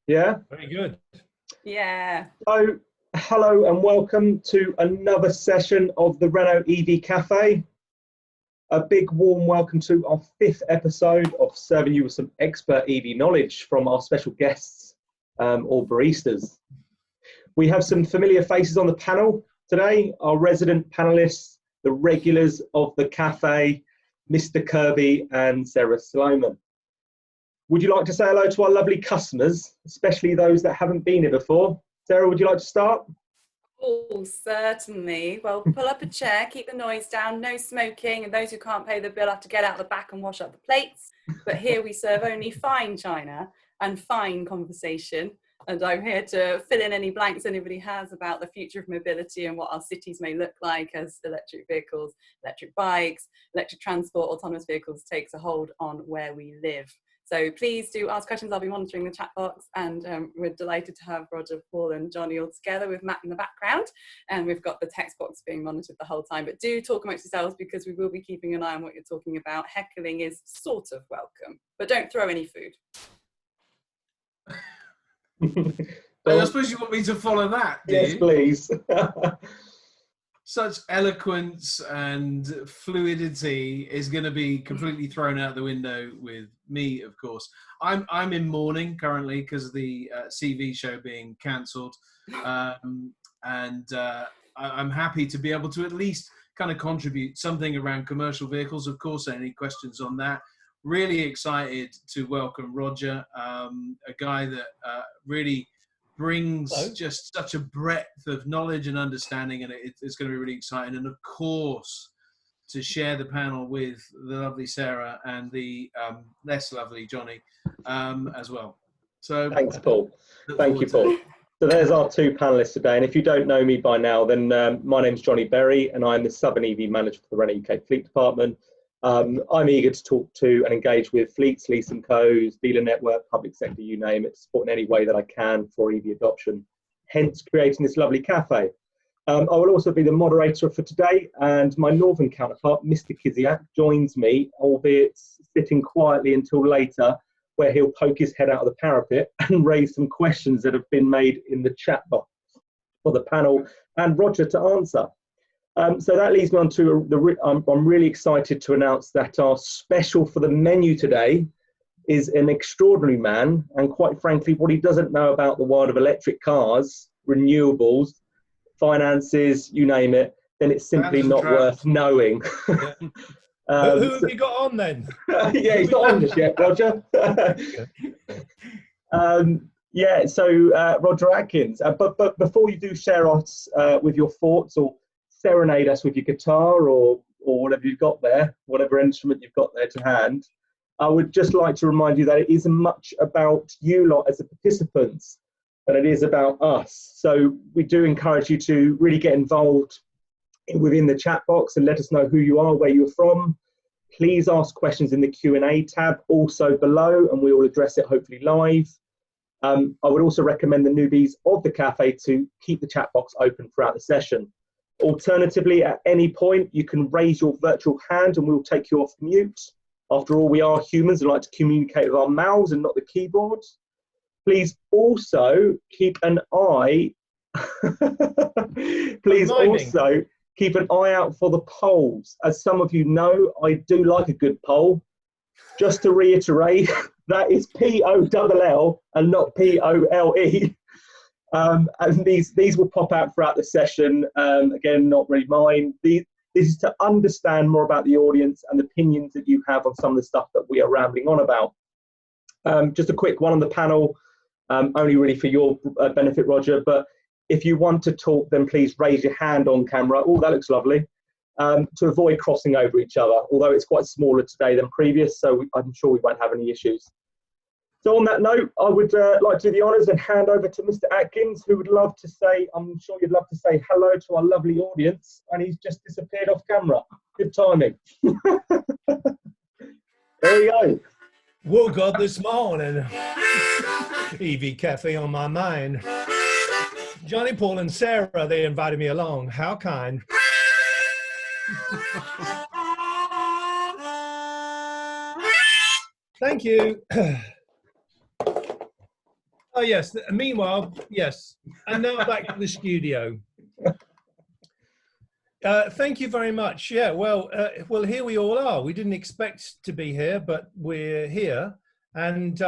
Yeah. Very good. Yeah. So, hello and welcome to another session of the Renault EV Café. A big warm welcome to our 5th episode of serving you with some expert EV knowledge from our special guests or baristas. We have some familiar faces on the panel today, our resident panelists, the regulars of the cafe, Mr. Kirby and Sarah Sloman. Would you like to say hello to our lovely customers, especially those that haven't been here before? Sarah, would you like to start? Oh, certainly. Well, pull up a chair, keep the noise down, no smoking, and those who can't pay the bill have to get out the back and wash up the plates. But here we serve only fine china and fine conversation. And I'm here to fill in any blanks anybody has about the future of mobility and what our cities may look like as electric vehicles, electric bikes, electric transport, autonomous vehicles takes a hold on where we live. So please do ask questions. I'll be monitoring the chat box, and we're delighted to have Roger, Paul and Johnny all together with Matt in the background. And we've got the text box being monitored the whole time. But do talk amongst yourselves because we will be keeping an eye on what you're talking about. Heckling is sort of welcome, but don't throw any food. I suppose you want me to follow that, do yes, you? Please. Such eloquence and fluidity is going to be completely thrown out the window with me, of course. I'm in mourning currently because of the CV show being cancelled, and I'm happy to be able to at least kind of contribute something around commercial vehicles. Of course, any questions on that? Really excited to welcome Roger, a guy that really brings just such a breadth of knowledge and understanding, and it's going to be really exciting. And of course, to share the panel with the lovely Sarah and the less lovely Johnny as well. So thanks, Paul. Thank you, Paul. So there's our 2 panelists today. And if you don't know me by now, then my name's Johnny Berry, and I'm the Southern EV Manager for the Renault UK Fleet Department. I'm eager to talk to and engage with fleets, leasing co's, dealer network, public sector, you name it, support in any way that I can for EV adoption, hence creating this lovely cafe. I will also be the moderator for today, and my northern counterpart, Mr. Kiziak, joins me, albeit sitting quietly until later, where he'll poke his head out of the parapet and raise some questions that have been made in the chat box for the panel and Roger to answer. So that leads me on to I'm really excited to announce that our special for the menu today is an extraordinary man, and quite frankly, what he doesn't know about the world of electric cars, renewables, finances, you name it, then it's simply not worth knowing. Yeah. Who have you got on then? Yeah, he's not on just yet, Roger. Yeah, so Roger Atkins. But before you do share us with your thoughts or serenade us with your guitar or whatever you've got there, whatever instrument you've got there to hand, I would just like to remind you that it isn't much about you lot as the participants, but it is about us. So we do encourage you to really get involved within the chat box and let us know who you are, where you're from. Please ask questions in the Q&A tab also below, and we will address it hopefully live. I would also recommend the newbies of the cafe to keep the chat box open throughout the session. Alternatively, at any point, you can raise your virtual hand and we'll take you off mute. After all, we are humans and like to communicate with our mouths and not the keyboards. Please also keep an eye. Please also keep an eye out for the polls. As some of you know, I do like a good poll. Just to reiterate, that is P-O-L-L and not P-O-L-E. And these will pop out throughout the session. Again, not really mine. This is to understand more about the audience and the opinions that you have on some of the stuff that we are rambling on about. Just a quick one on the panel, only really for your benefit, Roger, but if you want to talk, then please raise your hand on camera. Oh, that looks lovely. To avoid crossing over each other, although it's quite smaller today than previous, so I'm sure we won't have any issues. So on that note, I would like to do the honours and hand over to Mr. Atkins, who would love to say, I'm sure you'd love to say hello to our lovely audience, and he's just disappeared off camera. Good timing. There you go. Woke up this morning, EV Cafe on my mind. Johnny, Paul, and Sarah, they invited me along. How kind. Thank you. Oh, yes. Meanwhile, yes. And now back to the studio. Thank you very much. Yeah, well, here we all are. We didn't expect to be here, but we're here. And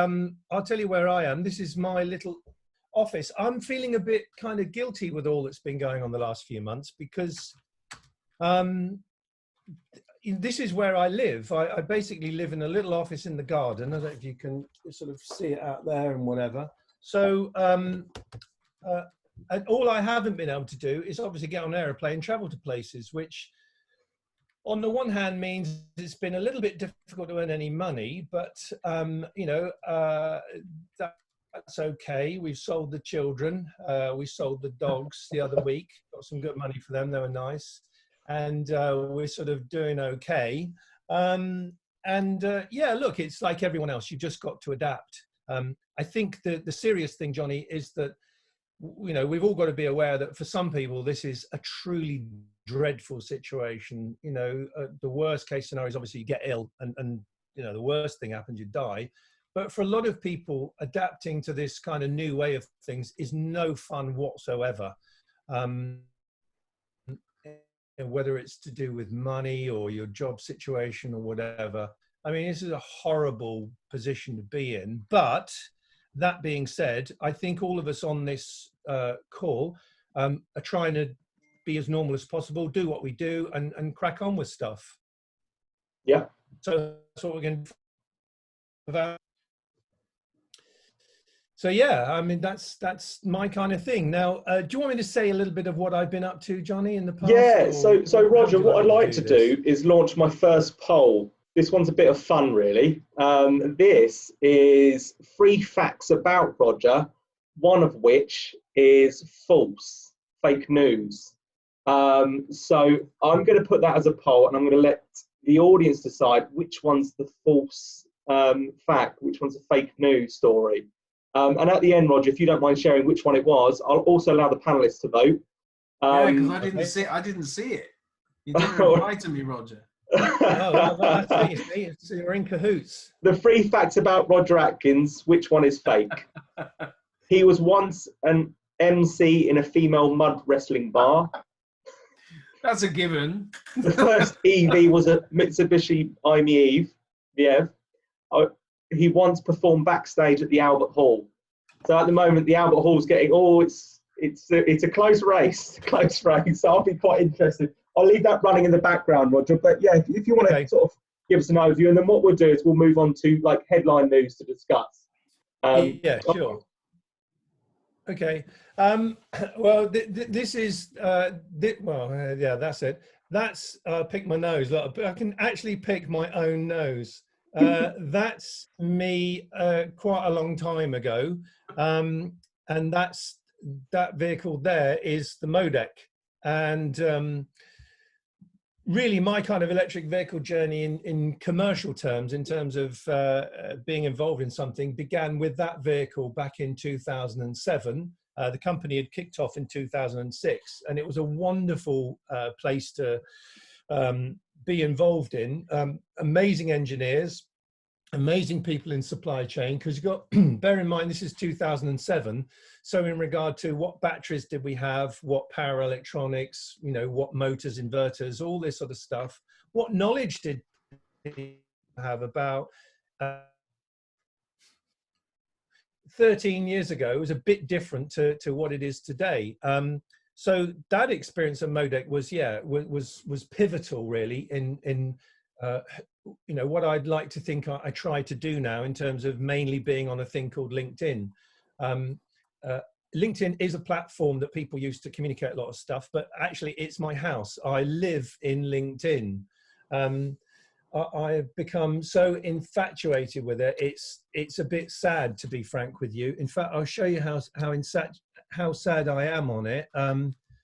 I'll tell you where I am. This is my little office. I'm feeling a bit kind of guilty with all that's been going on the last few months because this is where I live. I basically live in a little office in the garden. I don't know if you can sort of see it out there and whatever. So and all I haven't been able to do is obviously get on an aeroplane, travel to places, which on the one hand means it's been a little bit difficult to earn any money, but you know, that's okay. We've sold the children. We sold the dogs the other week, got some good money for them. They were nice. And we're sort of doing okay. Yeah, look, it's like everyone else. You've just got to adapt. I think the serious thing, Johnny, is that, you know, we've all got to be aware that for some people, this is a truly dreadful situation. You know, the worst case scenario is obviously you get ill and, you know, the worst thing happens, you die. But for a lot of people, adapting to this kind of new way of things is no fun whatsoever. Whether it's to do with money or your job situation or whatever. I mean, this is a horrible position to be in. But that being said, I think all of us on this call are trying to be as normal as possible, do what we do and crack on with stuff. Yeah. So that's what we're going to do. So yeah, I mean, that's my kind of thing. Now, do you want me to say a little bit of what I've been up to, Johnny, in the past? Yeah, so Roger, what I'd like to do is launch my first poll. This one's a bit of fun, really. This is 3 facts about Roger, one of which is false, fake news. So I'm going to put that as a poll, and I'm going to let the audience decide which one's the false fact, which one's a fake news story. And at the end, Roger, if you don't mind sharing which one it was, I'll also allow the panelists to vote. Yeah, because I didn't see it. You didn't reply to me, Roger. Oh, well, that's it. So you're in cahoots. The 3 facts about Roger Atkins, which one is fake? He was once an MC in a female mud wrestling bar. That's a given. The first EV was a Mitsubishi Viev. He once performed backstage at the Albert Hall. So at the moment, the Albert Hall's getting, it's a close race, So I'll be quite interested. I'll leave that running in the background, Roger. But yeah, if you want to sort of give us an overview, and then what we'll do is we'll move on to like headline news to discuss. Yeah, sure. Okay. Well, this is yeah, that's it. That's pick my nose. Look, I can actually pick my own nose. That's me quite a long time ago, and that vehicle there is the Modec, and really my kind of electric vehicle journey in commercial terms, in terms of being involved in something, began with that vehicle back in 2007. The company had kicked off in 2006, and it was a wonderful place to be involved in. Amazing engineers, amazing people in supply chain, because you've got, bear in mind, this is 2007. So in regard to what batteries did we have, what power electronics, you know, what motors, inverters, all this sort of stuff, what knowledge did we have about 13 years ago, it was a bit different to what it is today. So that experience at Modec was pivotal, really, in you know, what I'd like to think I try to do now in terms of mainly being on a thing called LinkedIn. LinkedIn is a platform that people use to communicate a lot of stuff, but actually it's my house. I live in LinkedIn. I've become so infatuated with it. It's a bit sad, to be frank with you. In fact, I'll show you how sad I am on it.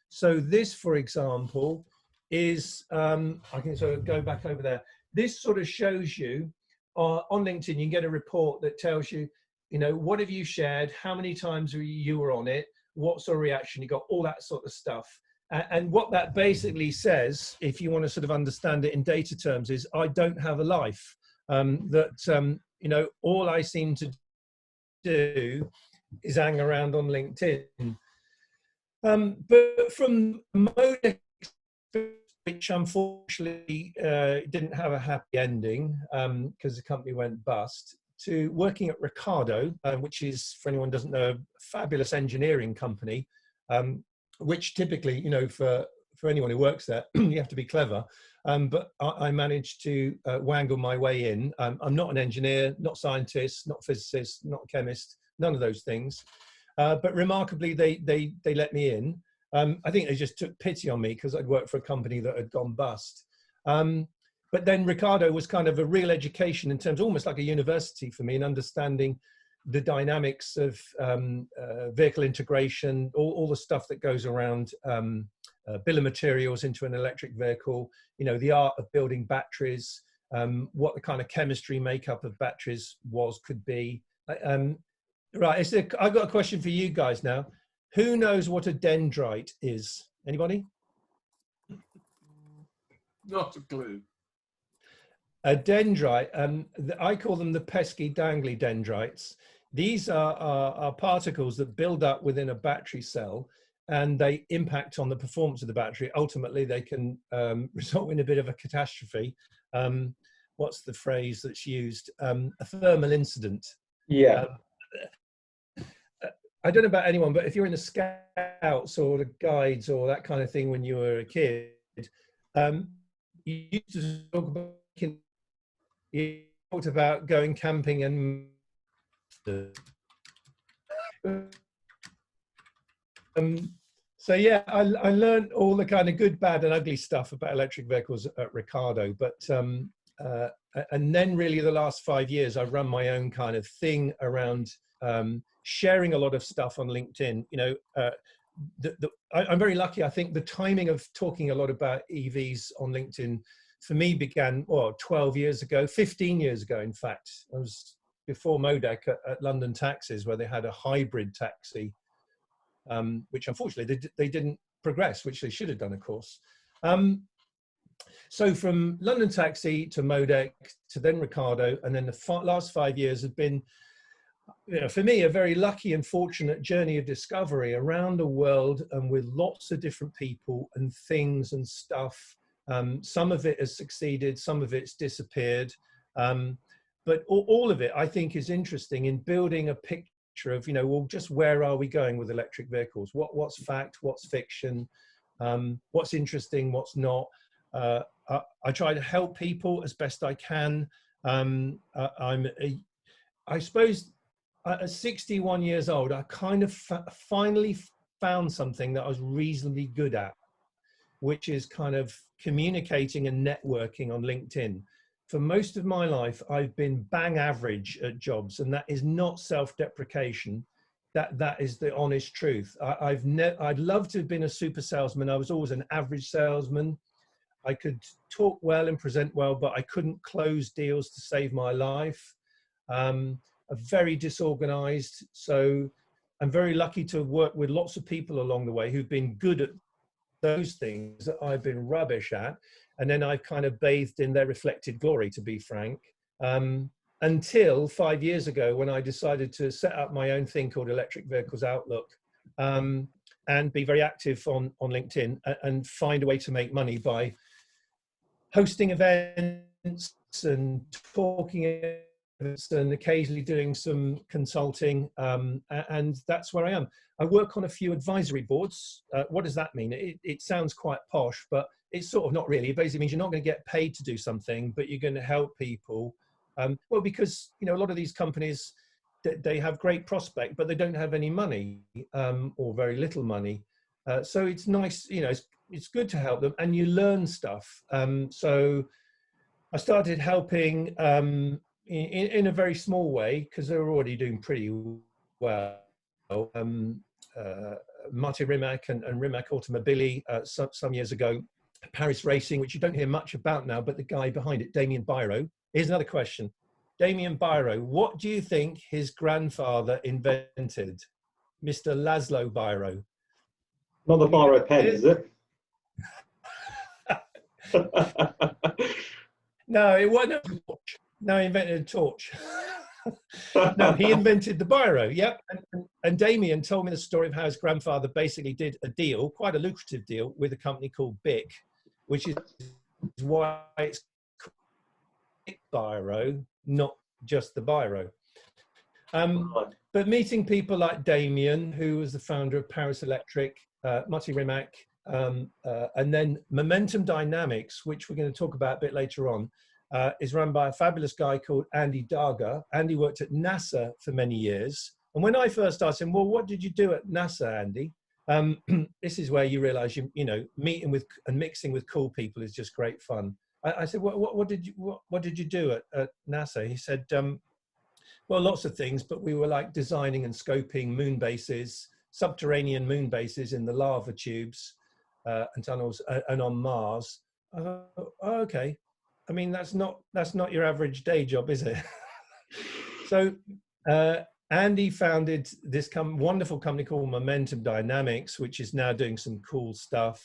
So this, for example, is I can sort of go back over there. This sort of shows you on LinkedIn, you can get a report that tells you, you know, what have you shared, how many times you were on it, what sort of reaction you got, all that sort of stuff. And what that basically says, if you want to sort of understand it in data terms, is I don't have a life. You know, all I seem to do hang around on LinkedIn. But from Modex, which unfortunately didn't have a happy ending because the company went bust, to working at Ricardo, which is, for anyone who doesn't know, a fabulous engineering company, which typically, you know, for anyone who works there, you have to be clever. But I managed to wangle my way in. I'm not an engineer, not scientist, not physicist, not chemist, none of those things. But remarkably, they let me in. I think they just took pity on me because I'd worked for a company that had gone bust. But then Ricardo was kind of a real education in terms, almost like a university for me, in understanding the dynamics of vehicle integration, all the stuff that goes around bill of materials into an electric vehicle, you know, the art of building batteries, what the kind of chemistry makeup of batteries could be. Right, I've got a question for you guys now. Who knows what a dendrite is? Anybody? Not a clue. A dendrite, I call them the pesky dangly dendrites. These are particles that build up within a battery cell, and they impact on the performance of the battery. Ultimately, they can result in a bit of a catastrophe. What's the phrase that's used? A thermal incident. Yeah. I don't know about anyone, but if you're in the Scouts or the Guides or that kind of thing when you were a kid, you used to talk about, you talked about going camping and so yeah, I learned all the kind of good, bad and ugly stuff about electric vehicles at Ricardo, but and then really the last 5 years I've run my own kind of thing around sharing a lot of stuff on LinkedIn. You know, I'm very lucky. I think the timing of talking a lot about EVs on LinkedIn for me began 12 years ago, 15 years ago in fact. I was before Modec at London Taxis, where they had a hybrid taxi, which unfortunately they didn't progress, which they should have done, of course. So from London Taxi to Modec to then Ricardo, and then the last 5 years have been, you know, for me, a very lucky and fortunate journey of discovery around the world, and with lots of different people and things and stuff. Some of it has succeeded, some of it's disappeared. But all of it, I think, is interesting in building a picture of, you know, well, just where are we going with electric vehicles? What's fact, what's fiction, what's interesting, what's not. I try to help people as best I can. I suppose at 61 years old, I kind of finally found something that I was reasonably good at, which is kind of communicating and networking on LinkedIn. For most of my life, I've been bang average at jobs, and that is not self-deprecation. That is the honest truth. I'd love to have been a super salesman. I was always an average salesman. I could talk well and present well, but I couldn't close deals to save my life. Very disorganized. So I'm very lucky to work with lots of people along the way who've been good at those things that I've been rubbish at. And then I've kind of bathed in their reflected glory, to be frank, until 5 years ago when I decided to set up my own thing called Electric Vehicles Outlook, and be very active on LinkedIn and find a way to make money by hosting events and talking events and occasionally doing some consulting, and that's where I am. I work on a few advisory boards. What does that mean? It sounds quite posh, but it's sort of not really. It basically means you're not going to get paid to do something, but you're going to help people. Well, because, you know, a lot of these companies, they have great prospect, but they don't have any money, or very little money. So it's nice, you know, it's good to help them, and you learn stuff. So I started helping in a very small way, because they were already doing pretty well. Martin Rimac and Rimac Automobili some years ago, Paris Racing, which you don't hear much about now, but the guy behind it, Damien Biro. Here's another question. Damien Biro, what do you think his grandfather invented? Mr. Laszlo Biro. Not the Biro pen, is it? No, it wasn't a torch. No, he invented a torch. No, he invented the biro. Yep. And Damien told me the story of how his grandfather basically did a deal, quite a lucrative deal, with a company called BIC, which is why it's called BIC biro, not just the biro. But meeting people like Damien, who was the founder of Paris Electric, Marty Rimac, and then Momentum Dynamics, which we're going to talk about a bit later on, is run by a fabulous guy called Andy Darga. Andy worked at NASA for many years. And when I first asked him, well, what did you do at NASA, Andy? This is where you realize, you know, meeting with and mixing with cool people is just great fun. I said, what did you do at NASA? He said, well, lots of things, but we were like designing and scoping moon bases, subterranean moon bases in the lava tubes and tunnels and on Mars. Oh, okay. I mean, that's not your average day job, is it? So Andy founded this wonderful company called Momentum Dynamics, which is now doing some cool stuff.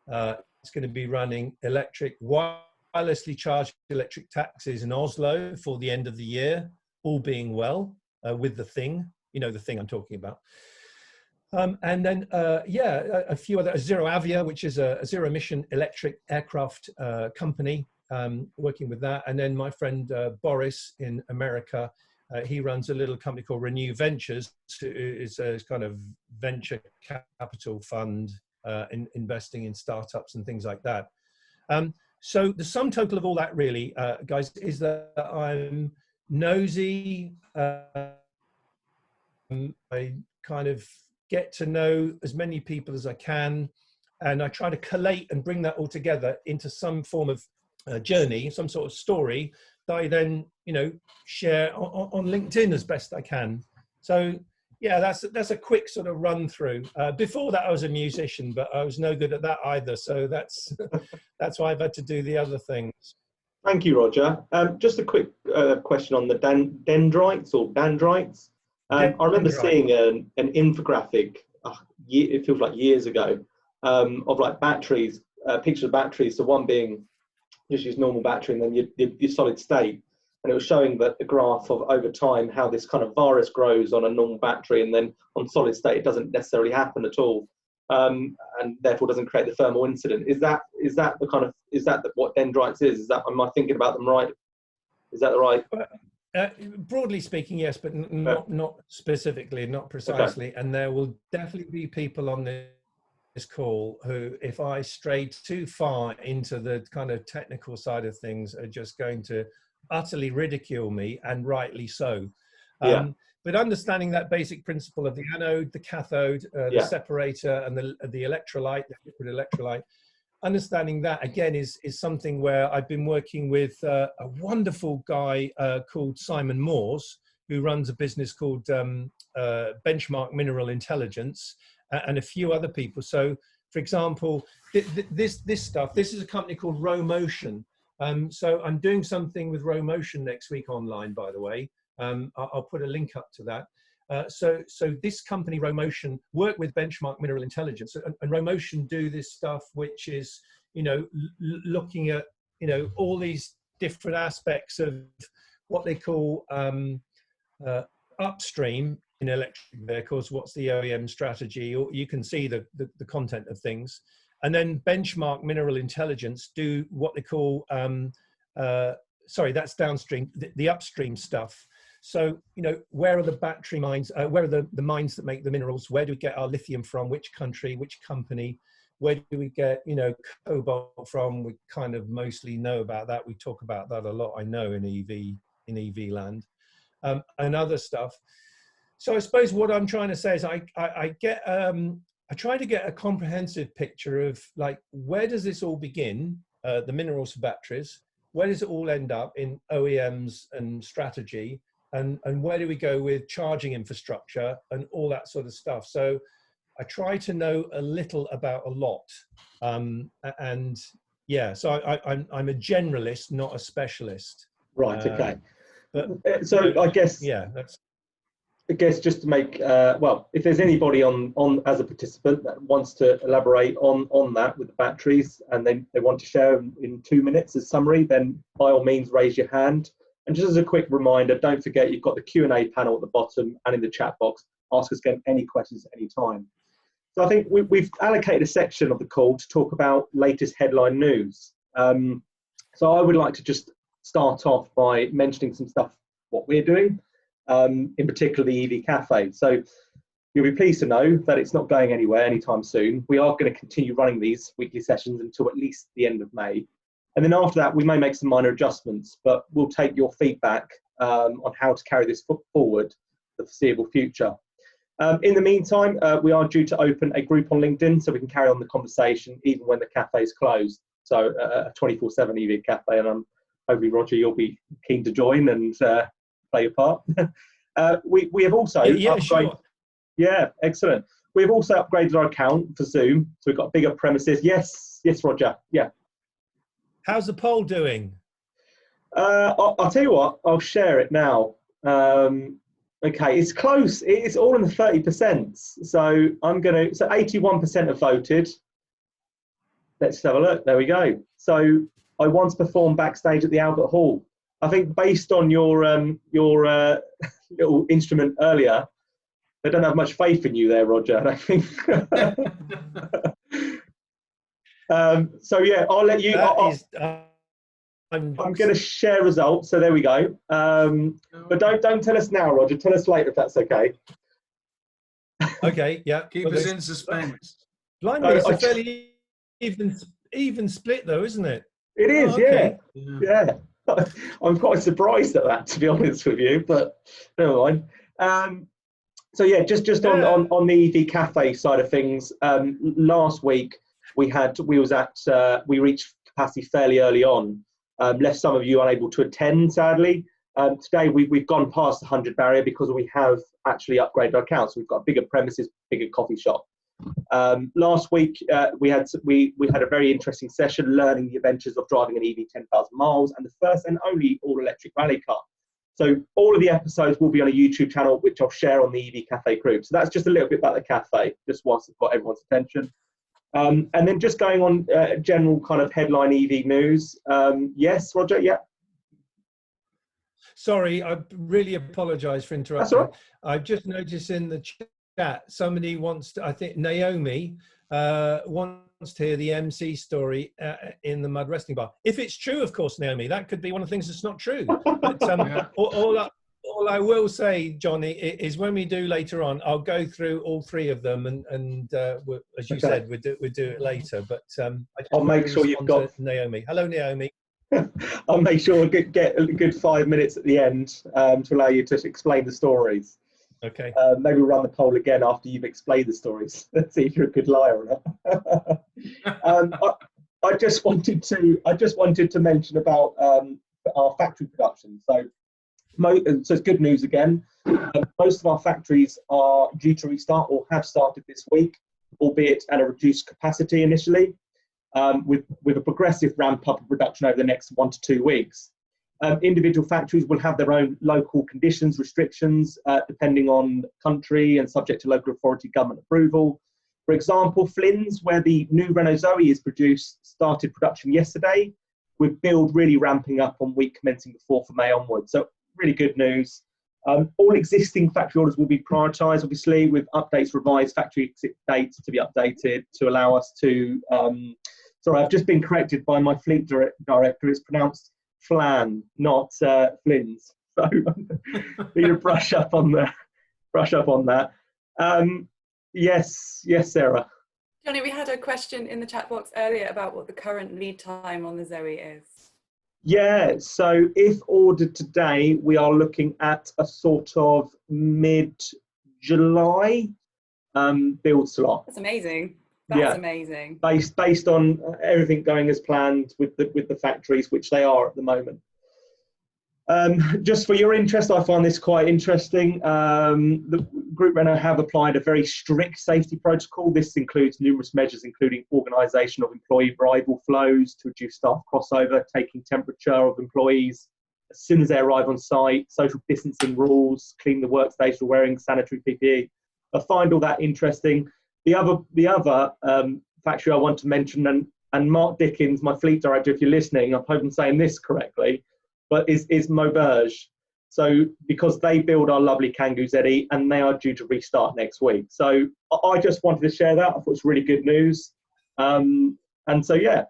It's going to be running wirelessly charged electric taxis in Oslo for the end of the year, all being well, with the thing, you know, the thing I'm talking about. And then, a few other, Zero Avia, which is a zero emission electric aircraft company, working with that. And then my friend Boris in America, he runs a little company called Renew Ventures, is a kind of venture capital fund investing in startups and things like that. So the sum total of all that really, guys, is that I'm nosy. I kind of get to know as many people as I can, and I try to collate and bring that all together into some form of journey, some sort of story that I then, you know, share on LinkedIn as best I can. So yeah, that's a quick sort of run through. Before that, I was a musician, but I was no good at that either. So that's why I've had to do the other things. Thank you, Roger. Just a quick question on the dendrites or dendrites. I remember seeing an infographic, it feels like years ago, of like batteries, pictures of batteries. So one being just use normal battery and then your solid state. And it was showing that the graph of over time, how this kind of virus grows on a normal battery, and then on solid state, it doesn't necessarily happen at all. And therefore doesn't create the thermal incident. Is that what dendrites is? Am I thinking about them right? Is that the right? Broadly speaking, yes, but not specifically, not precisely. Okay. And there will definitely be people on this call who, if I stray too far into the kind of technical side of things, are just going to utterly ridicule me, and rightly so. But understanding that basic principle of the anode, the cathode, the separator, and the electrolyte, the liquid electrolyte, understanding that again is something where I've been working with a wonderful guy called Simon Moores, who runs a business called Benchmark Mineral Intelligence, and a few other people. So, for example, this stuff, this is a company called Romotion. So I'm doing something with Romotion next week online, by the way. I'll put a link up to that. So this company, Romotion, work with Benchmark Mineral Intelligence, and Romotion do this stuff, which is, you know, looking at, you know, all these different aspects of what they call upstream in electric vehicles. What's the OEM strategy? Or you can see the content of things. And then Benchmark Mineral Intelligence do what they call, sorry, that's downstream, the upstream stuff. So, you know, where are the battery mines? Where are the mines that make the minerals? Where do we get our lithium from? Which country? Which company? Where do we get, you know, cobalt from? We kind of mostly know about that. We talk about that a lot, I know, in EV land, and other stuff. So I suppose what I'm trying to say is I try to get a comprehensive picture of, like, where does this all begin, the minerals for batteries? Where does it all end up in OEMs and strategy? And where do we go with charging infrastructure and all that sort of stuff? So I try to know a little about a lot. And yeah, so I'm a generalist, not a specialist. Right, okay. But so I guess, yeah, I guess just to make, well, if there's anybody on as a participant that wants to elaborate on that with the batteries, and they want to share in 2 minutes as summary, then by all means raise your hand, And just as a quick reminder, don't forget you've got the Q&A panel at the bottom and in the chat box. Ask us again any questions at any time. So I think we've allocated a section of the call to talk about latest headline news. So I would like to just start off by mentioning some stuff, what we're doing, in particular the EV Café. So you'll be pleased to know that it's not going anywhere anytime soon. We are going to continue running these weekly sessions until at least the end of May. And then after that, we may make some minor adjustments, but we'll take your feedback on how to carry this forward for the foreseeable future. In the meantime, we are due to open a group on LinkedIn so we can carry on the conversation even when the cafe is closed. So a 24/7 EV Café, and hopefully, Roger, you'll be keen to join and play your part. We have also sure. Yeah, excellent. We've also upgraded our account for Zoom, so we've got bigger premises. Yes, Roger. Yeah. How's the poll doing? I'll tell you what. I'll share it now. Okay, it's close. It's all in the 30%. So So 81% have voted. Let's have a look. There we go. So I once performed backstage at the Albert Hall. I think based on your little instrument earlier, they don't have much faith in you there, Roger. I think. So yeah, I'll let you. I'm going to share results. So there we go. But don't tell us now, Roger. Tell us later if that's okay. Okay. Yeah. Keep us in suspense. Blimey, it's a fairly even split, though, isn't it? It is. Okay. Yeah. I'm quite surprised at that, to be honest with you. But never mind. So yeah, just on the EV Cafe side of things. Last week we reached capacity fairly early on. Left some of you unable to attend, sadly. Today we've gone past the 100 barrier because we have actually upgraded our accounts. We've got bigger premises, bigger coffee shop. Last week we had a very interesting session learning the adventures of driving an EV 10,000 miles and the first and only all-electric rally car. So all of the episodes will be on a YouTube channel, which I'll share on the EV Cafe group. So that's just a little bit about the cafe, just whilst I've got everyone's attention. And then just going on general kind of headline EV news. Yes, Roger, yeah. Sorry, I really apologise for interrupting. That's all right. I've just noticed in the chat, somebody wants to, I think Naomi wants to hear the MC story in the mud wrestling bar. If it's true, of course, Naomi, that could be one of the things that's not true. But all I will say, Johnny, is when we do later on, I'll go through all three of them, and as you said, we'll do it later. But I'll make sure you've got Naomi. Hello, Naomi. I'll make sure we get a good 5 minutes at the end to allow you to explain the stories. Okay. Maybe we'll run the poll again after you've explained the stories. Let's see if you're a good liar or not. I just wanted to mention about our factory production. So it's good news again. Most of our factories are due to restart or have started this week, albeit at a reduced capacity initially, with a progressive ramp up of production over the next 1 to 2 weeks. Individual factories will have their own local conditions, restrictions, depending on country and subject to local authority government approval. For example, Flynn's, where the new Renault Zoe is produced, started production yesterday, with build really ramping up on week commencing the 4th of May onwards. So really good news. All existing factory orders will be prioritised, obviously, with updates, revised factory exit dates to be updated to allow us to... sorry, I've just been corrected by my fleet director. It's pronounced Flan, not Flynn's. So need to brush up on that. Yes, Sarah. Johnny, we had a question in the chat box earlier about what the current lead time on the Zoe is. Yeah, so if ordered today, we are looking at a sort of mid-July build slot. That's amazing. That's amazing. Based on everything going as planned with the factories, which they are at the moment. Just for your interest, I find this quite interesting. The Group Renault have applied a very strict safety protocol. This includes numerous measures, including organisation of employee arrival flows to reduce staff crossover, taking temperature of employees as soon as they arrive on site, social distancing rules, cleaning the workstation, wearing sanitary PPE. I find all that interesting. The other factory I want to mention, and Mark Dickens, my fleet director, if you're listening, I hope I'm saying this correctly, but is Maubeuge. So because they build our lovely Kangoo ZE, and they are due to restart next week. So I just wanted to share that. I thought it was really good news. And so, yeah.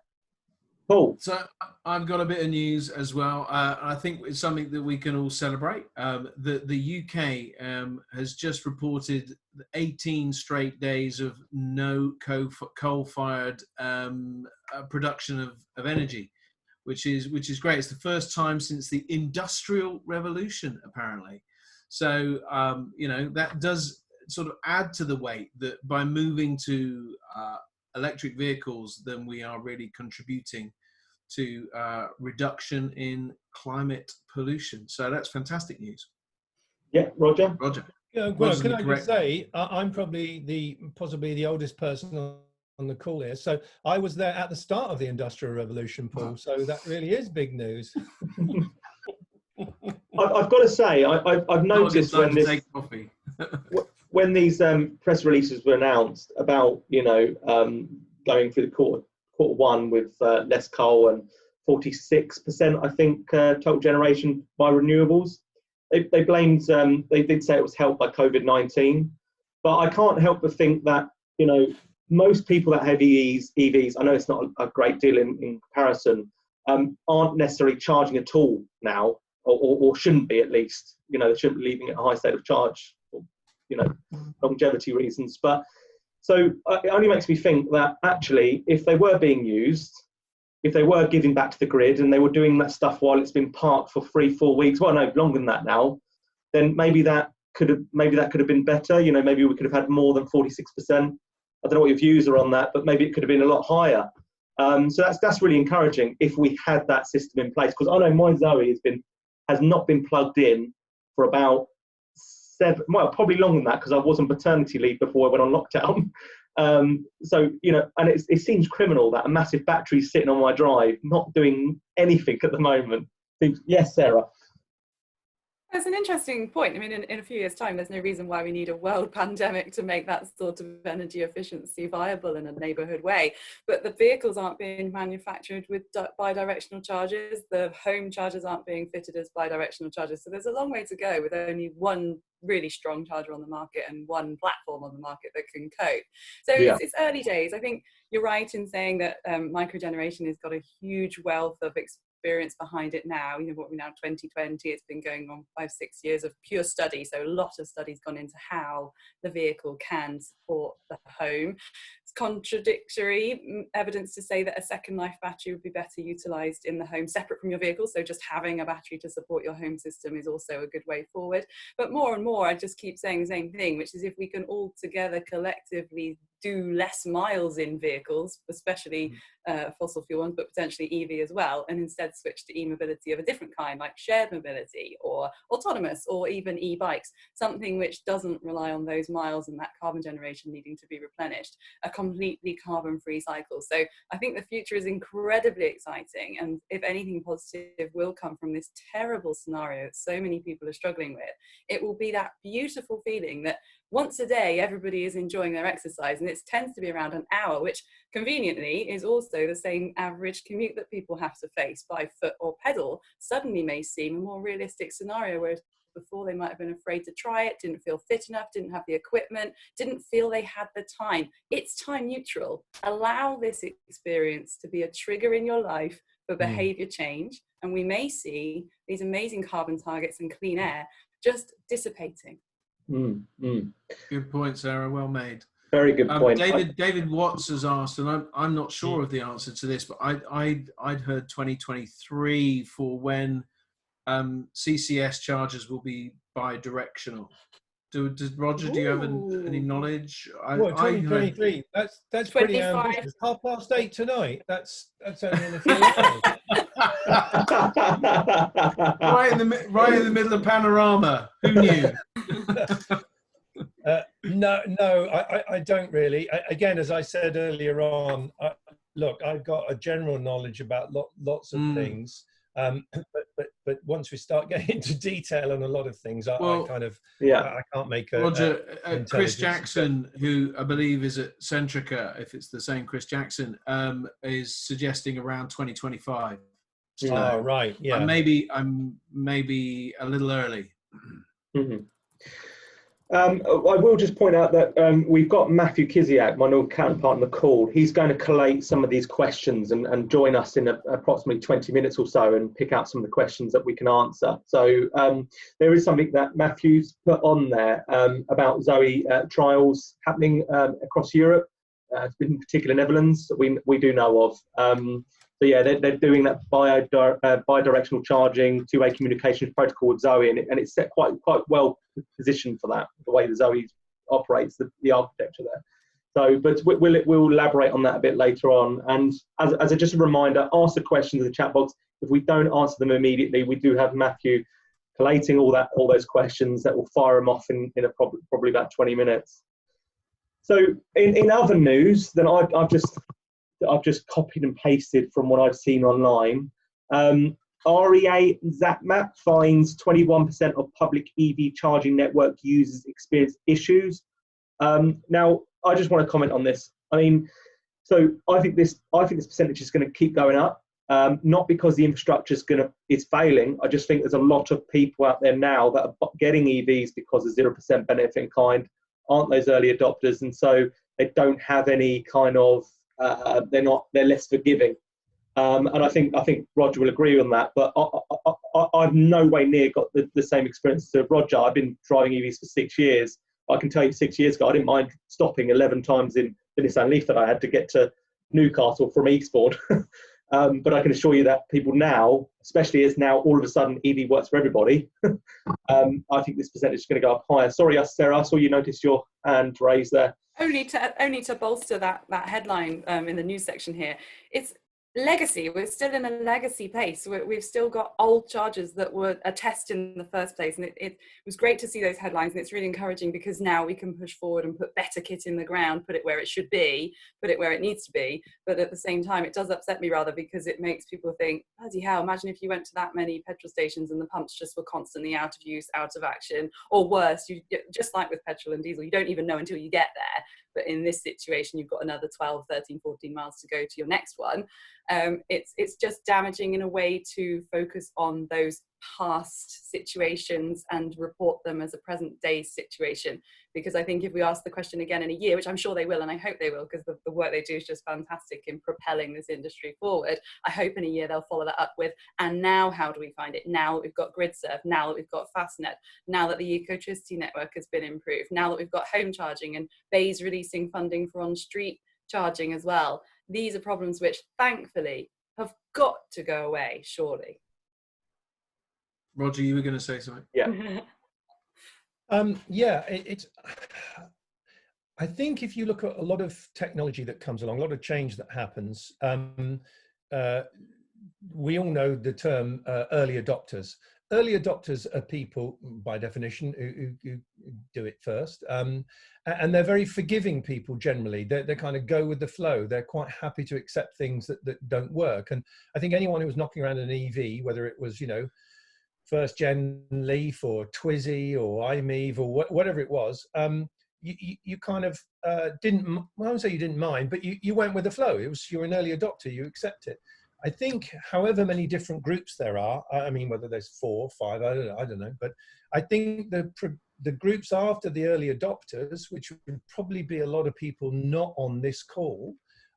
Paul. So I've got a bit of news as well. I think it's something that we can all celebrate. The UK has just reported 18 straight days of no coal-fired production of energy, which is great. It's the first time since the Industrial Revolution, apparently. So that does sort of add to the weight that by moving to electric vehicles, then we are really contributing to reduction in climate pollution. So that's fantastic news. Yeah, Roger. Yeah, well, can I just say, I'm probably possibly the oldest person on the call here. So I was there at the start of the Industrial Revolution, Paul. So that really is big news. I've got to say, I've noticed when these press releases were announced about going through the quarter one with less coal and 46%, I think, total generation by renewables. They blamed, they did say it was helped by COVID-19, but I can't help but think that, most people that have EVs, I know it's not a great deal in comparison, aren't necessarily charging at all now, or shouldn't be at least. They shouldn't be leaving it a high state of charge for, longevity reasons. But so it only makes me think that actually, if they were being used, if they were giving back to the grid and they were doing that stuff while it's been parked for 3-4 weeks, well, no, longer than that now, then maybe that could have been better. Maybe we could have had more than 46%. I don't know what your views are on that, but maybe it could have been a lot higher. So that's really encouraging if we had that system in place. Because I know my Zoe has not been plugged in for about 7, well, probably longer than that, because I was on paternity leave before I went on lockdown. So, and it seems criminal that a massive battery is sitting on my drive, not doing anything at the moment. Yes, Sarah. That's an interesting point. I mean, in a few years' time, there's no reason why we need a world pandemic to make that sort of energy efficiency viable in a neighbourhood way. But the vehicles aren't being manufactured with bi-directional chargers. The home chargers aren't being fitted as bi-directional chargers. So there's a long way to go with only one really strong charger on the market and one platform on the market that can cope. So it's early days. I think you're right in saying that microgeneration has got a huge wealth of experience behind it now. What we're now 2020, it's been going on 5-6 years of pure study, so a lot of studies gone into how the vehicle can support the home. It's contradictory evidence to say that a second life battery would be better utilized in the home separate from your vehicle, so just having a battery to support your home system is also a good way forward. But more and more, I just keep saying the same thing, which is if we can all together collectively do less miles in vehicles, especially fossil fuel ones, but potentially EV as well, and instead switch to e-mobility of a different kind, like shared mobility or autonomous or even e-bikes, something which doesn't rely on those miles and that carbon generation needing to be replenished, a completely carbon-free cycle. So I think the future is incredibly exciting, and if anything positive will come from this terrible scenario that so many people are struggling with, it will be that beautiful feeling that once a day everybody is enjoying their exercise, and it tends to be around an hour, which conveniently is also the same average commute that people have to face by foot or pedal, suddenly may seem a more realistic scenario, whereas before they might have been afraid to try it, didn't feel fit enough, didn't have the equipment, didn't feel they had the time. It's time neutral. Allow this experience to be a trigger in your life for behavior change, and we may see these amazing carbon targets and clean air just dissipating. Good point, Sarah. Well made. Very good point. David Watts has asked, and I'm not sure of the answer to this, but I'd heard 2023 for when CCS chargers will be bi-directional. Roger, do you have any knowledge? Well, 2023. That's pretty ambitious. 8:30 tonight. That's only in a few hours. right in the middle of Panorama. Who knew? No, I don't really. Again, as I said earlier on, look, I've got a general knowledge about lots of things. But once we start getting into detail on a lot of things, I can't make a Roger. Chris Jackson, who I believe is at Centrica, if it's the same Chris Jackson, is suggesting around 2025. So Oh, right. Yeah. I'm maybe a little early. Mhm. I will just point out that we've got Matthew Kiziak, my North counterpart, on the call. He's going to collate some of these questions and join us in approximately 20 minutes or so and pick out some of the questions that we can answer. So there is something that Matthew's put on there about Zoe trials happening across Europe, in particular Netherlands, that we do know of. So yeah, they're doing that bi-directional charging, two-way communications protocol with Zoe, and it's set quite well positioned for that, the way the Zoe operates, the architecture there. So, but we'll elaborate on that a bit later on. And as just a reminder, ask the questions in the chat box. If we don't answer them immediately, we do have Matthew collating all those questions that will fire them off in probably about 20 minutes. So in other news, then I've just copied and pasted from what I've seen online. REA ZapMap finds 21% of public EV charging network users experience issues. Now, I just want to comment on this. I mean, so I think this percentage is going to keep going up. Not because the infrastructure is failing. I just think there's a lot of people out there now that are getting EVs because of 0% benefit in kind, aren't those early adopters, and so they don't have any kind of they're less forgiving, and I think Roger will agree on that. But I've no way near got the same experience as Roger. I've been driving EVs for 6 years. I can tell you 6 years ago, I didn't mind stopping 11 times in the Nissan Leaf that I had to get to Newcastle from Eastbourne. But I can assure you that people now, especially as now all of a sudden EV works for everybody, I think this percentage is going to go up higher. Sorry, Sarah, I saw you noticed your hand raised there. Only to bolster that headline in the news section here, it's legacy. We're still in a legacy place. We've still got old chargers that were a test in the first place, and it was great to see those headlines, and it's really encouraging because now we can push forward and put better kit in the ground, put it where it should be, put it where it needs to be. But at the same time, it does upset me rather because it makes people think, bloody hell, imagine if you went to that many petrol stations and the pumps just were constantly out of use, out of action, or worse, you just like with petrol and diesel, you don't even know until you get there. But in this situation, you've got another 12, 13, 14 miles to go to your next one. It's just damaging in a way to focus on those past situations and report them as a present day situation. Because I think if we ask the question again in a year, which I'm sure they will, and I hope they will, because the work they do is just fantastic in propelling this industry forward, I hope in a year they'll follow that up with, and now how do we find it? Now that we've got GridServe, now that we've got Fastnet, now that the Ecotricity network has been improved, now that we've got home charging and BEIS releasing funding for on-street charging as well. These are problems which thankfully have got to go away, surely. Roger, you were going to say something? Yeah. Yeah, I think if you look at a lot of technology that comes along, a lot of change that happens, we all know the term early adopters. Early adopters are people, by definition, who do it first. And they're very forgiving people generally. They kind of go with the flow. They're quite happy to accept things that don't work. And I think anyone who was knocking around an EV, whether it was, first gen Leaf or Twizy or iMeave or whatever it was, you kind of didn't, well, I won't say you didn't mind, but you went with the flow. You're an early adopter, you accept it. I think however many different groups there are, I mean, whether there's 4 or 5, I don't know, but I think the groups after the early adopters, which would probably be a lot of people not on this call,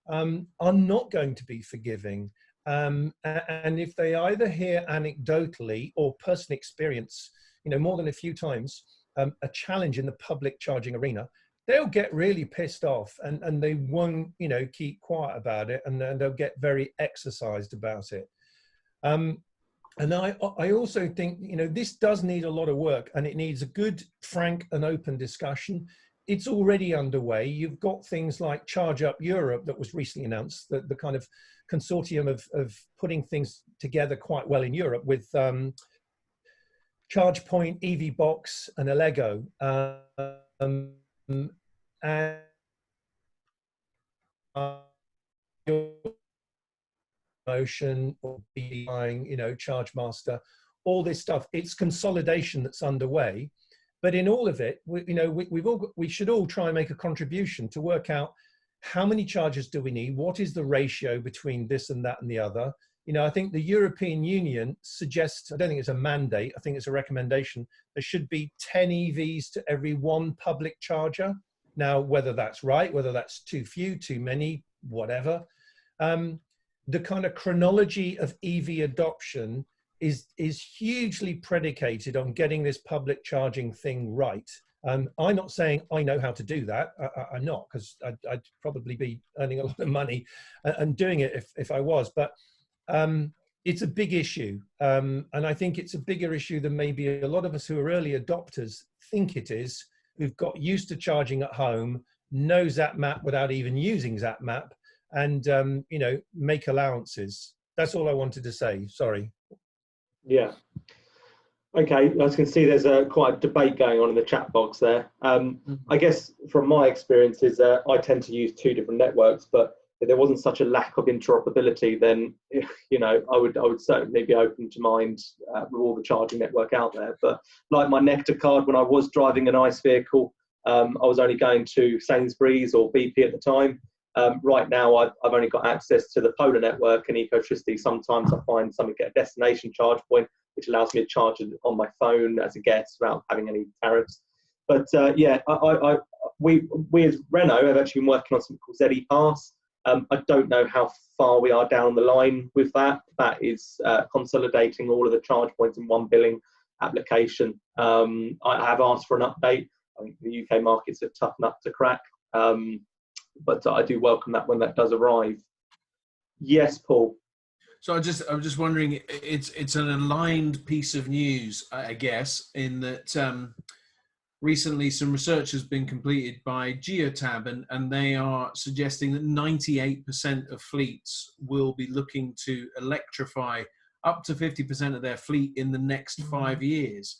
are not going to be forgiving. And if they either hear anecdotally or personally experience, more than a few times, a challenge in the public charging arena, they'll get really pissed off and they won't, keep quiet about it, and they'll get very exercised about it. And I also think, this does need a lot of work, and it needs a good, frank and open discussion. It's already underway. You've got things like Charge Up Europe that was recently announced, the kind of consortium of putting things together quite well in Europe with ChargePoint, EVBox and Allego. And motion or buying, ChargeMaster, all this stuff. It's consolidation that's underway. But in all of it, we should all try and make a contribution to work out how many chargers do we need, what is the ratio between this and that and the other, you know, I think the European Union suggests, I don't think it's a mandate, I think it's a recommendation, there should be 10 EVs to every one public charger. Now, whether that's right, whether that's too few, too many, whatever, the kind of chronology of EV adoption is hugely predicated on getting this public charging thing right. I'm not saying I know how to do that. I'm not, because I'd probably be earning a lot of money and doing it if I was. But it's a big issue. And I think it's a bigger issue than maybe a lot of us who are early adopters think it is, who've got used to charging at home, know ZapMap without even using ZapMap, and, you know, make allowances. That's all I wanted to say. Sorry. Yeah. Okay, as you can see, there's quite a debate going on in the chat box there. I guess from my experiences, I tend to use 2 different networks, but if there wasn't such a lack of interoperability, then, you know, I would certainly be open to mind with all the charging network out there. But like my Nectar card, when I was driving an ICE vehicle, I was only going to Sainsbury's or BP at the time. Right now, I've only got access to the Polar network and Ecotricity. Sometimes I find something at a destination charge point, which allows me to charge it on my phone as a guest without having any tariffs. But yeah, we as Renault have actually been working on something called ZE Pass. I don't know how far we are down the line with that. That is consolidating all of the charge points in one billing application. I have asked for an update. I think the UK market's a tough nut to crack. But I do welcome that when that does arrive. Yes, Paul. So I'm just wondering, it's an aligned piece of news, I guess, in that recently some research has been completed by Geotab, and they are suggesting that 98% of fleets will be looking to electrify up to 50% of their fleet in the next 5 years,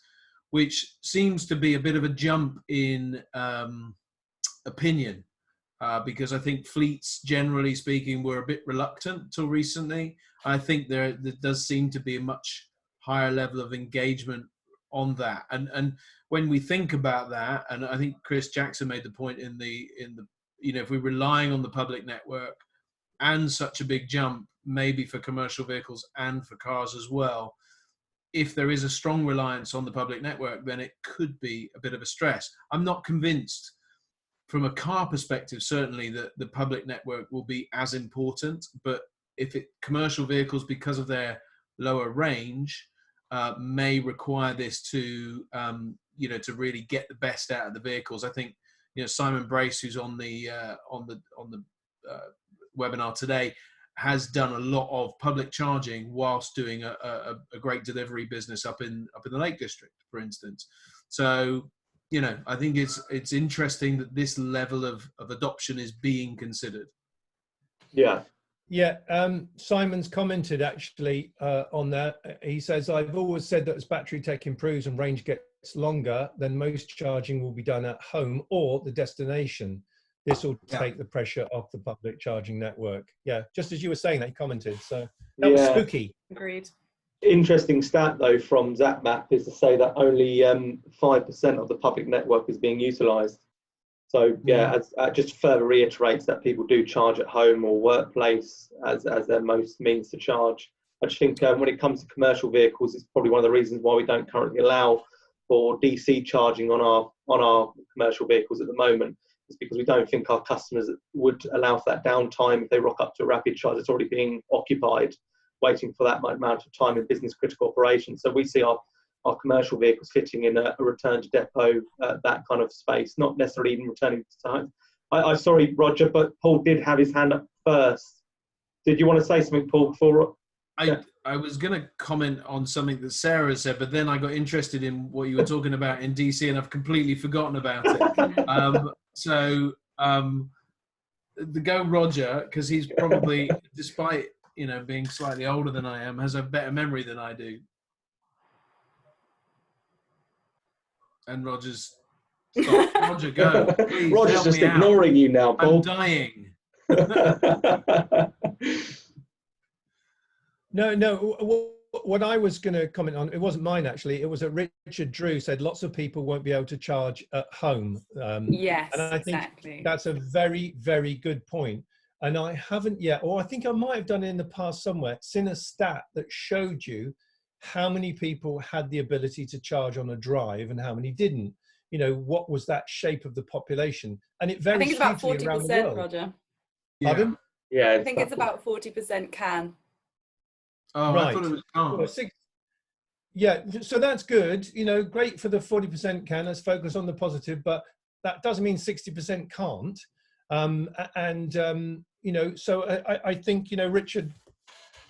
which seems to be a bit of a jump in opinion. Because I think fleets, generally speaking, were a bit reluctant till recently. I think there does seem to be a much higher level of engagement on that. And when we think about that, and I think Chris Jackson made the point in the you know, if we're relying on the public network and such a big jump, maybe for commercial vehicles and for cars as well, if there is a strong reliance on the public network, then it could be a bit of a stress. I'm not convinced. From a car perspective, certainly the public network will be as important, but if commercial vehicles, because of their lower range, may require this to, you know, to really get the best out of the vehicles. I think, you know, Simon Brace, who's on the webinar today, has done a lot of public charging whilst doing a great delivery business up in the Lake District, for instance. So, you know, I think it's interesting that this level of adoption is being considered. Yeah. Yeah, Simon's commented actually on that. He says, I've always said that as battery tech improves and range gets longer, then most charging will be done at home or the destination. This will take the pressure off the public charging network. Yeah, just as you were saying that, he commented. So that was spooky. Agreed. Interesting stat though from ZapMap is to say that only 5% of the public network is being utilised. So yeah, just further reiterates that people do charge at home or workplace as their most means to charge. I just think when it comes to commercial vehicles, it's probably one of the reasons why we don't currently allow for DC charging on our commercial vehicles at the moment. It's because we don't think our customers would allow for that downtime if they rock up to a rapid charge that's already being occupied, waiting for that amount of time in business critical operations. So we see our commercial vehicles fitting in a return to depot, that kind of space, not necessarily even returning to time. I'm sorry, Roger, but Paul did have his hand up first. Did you want to say something, Paul, before? I was going to comment on something that Sarah said, but then I got interested in what you were talking about in DC, and I've completely forgotten about it. So the go Roger, because he's probably, despite being slightly older than I am, has a better memory than I do. And Roger's stop. Roger, go. Please, Roger's just ignoring you now, Paul. I'm dying. No. What I was going to comment on, it wasn't mine actually. It was that Richard Drew said lots of people won't be able to charge at home. Yes, and I think exactly. that's a very, very good point. and I haven't yet, or I think I might have done it in the past somewhere, seen a stat that showed you how many people had the ability to charge on a drive and how many didn't. You know, what was that shape of the population? And it I think varies it's about hugely around the 40%, world. Roger. Pardon? Yeah, I think it's about 40% can. Oh, Right. I thought it was can't. Well, yeah, so that's good. You know, great for the 40% can. Let's focus on the positive, but that doesn't mean 60% can't. You know, so I think, you know, Richard,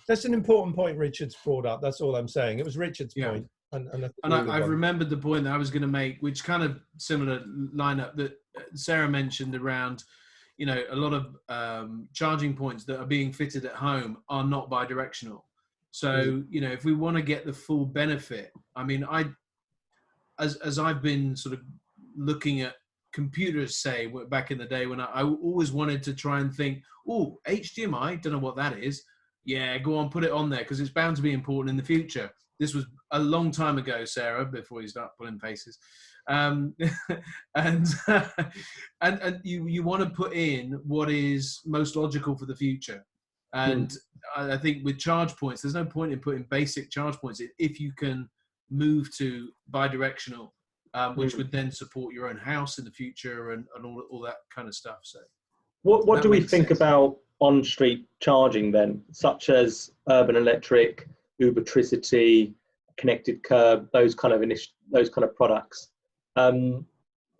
that's an important point Richard's brought up. That's all I'm saying. It was Richard's point. And I've remembered the point that I was going to make, which kind of similar lineup that Sarah mentioned around, you know, a lot of charging points that are being fitted at home are not bi-directional. So, you know, if we want to get the full benefit, I mean, as I've been sort of looking at computers, say, back in the day when I always wanted to try and think, oh, HDMI, don't know what that is. Yeah, go on, put it on there because it's bound to be important in the future. This was a long time ago, Sarah, before you start pulling faces. And you want to put in what is most logical for the future. And I think with charge points, there's no point in putting basic charge points if you can move to bi-directional, which would then support your own house in the future and all that kind of stuff. So, what do we think about on-street charging then, such as Urban Electric, Ubertricity, Connected Curb, those kind of products?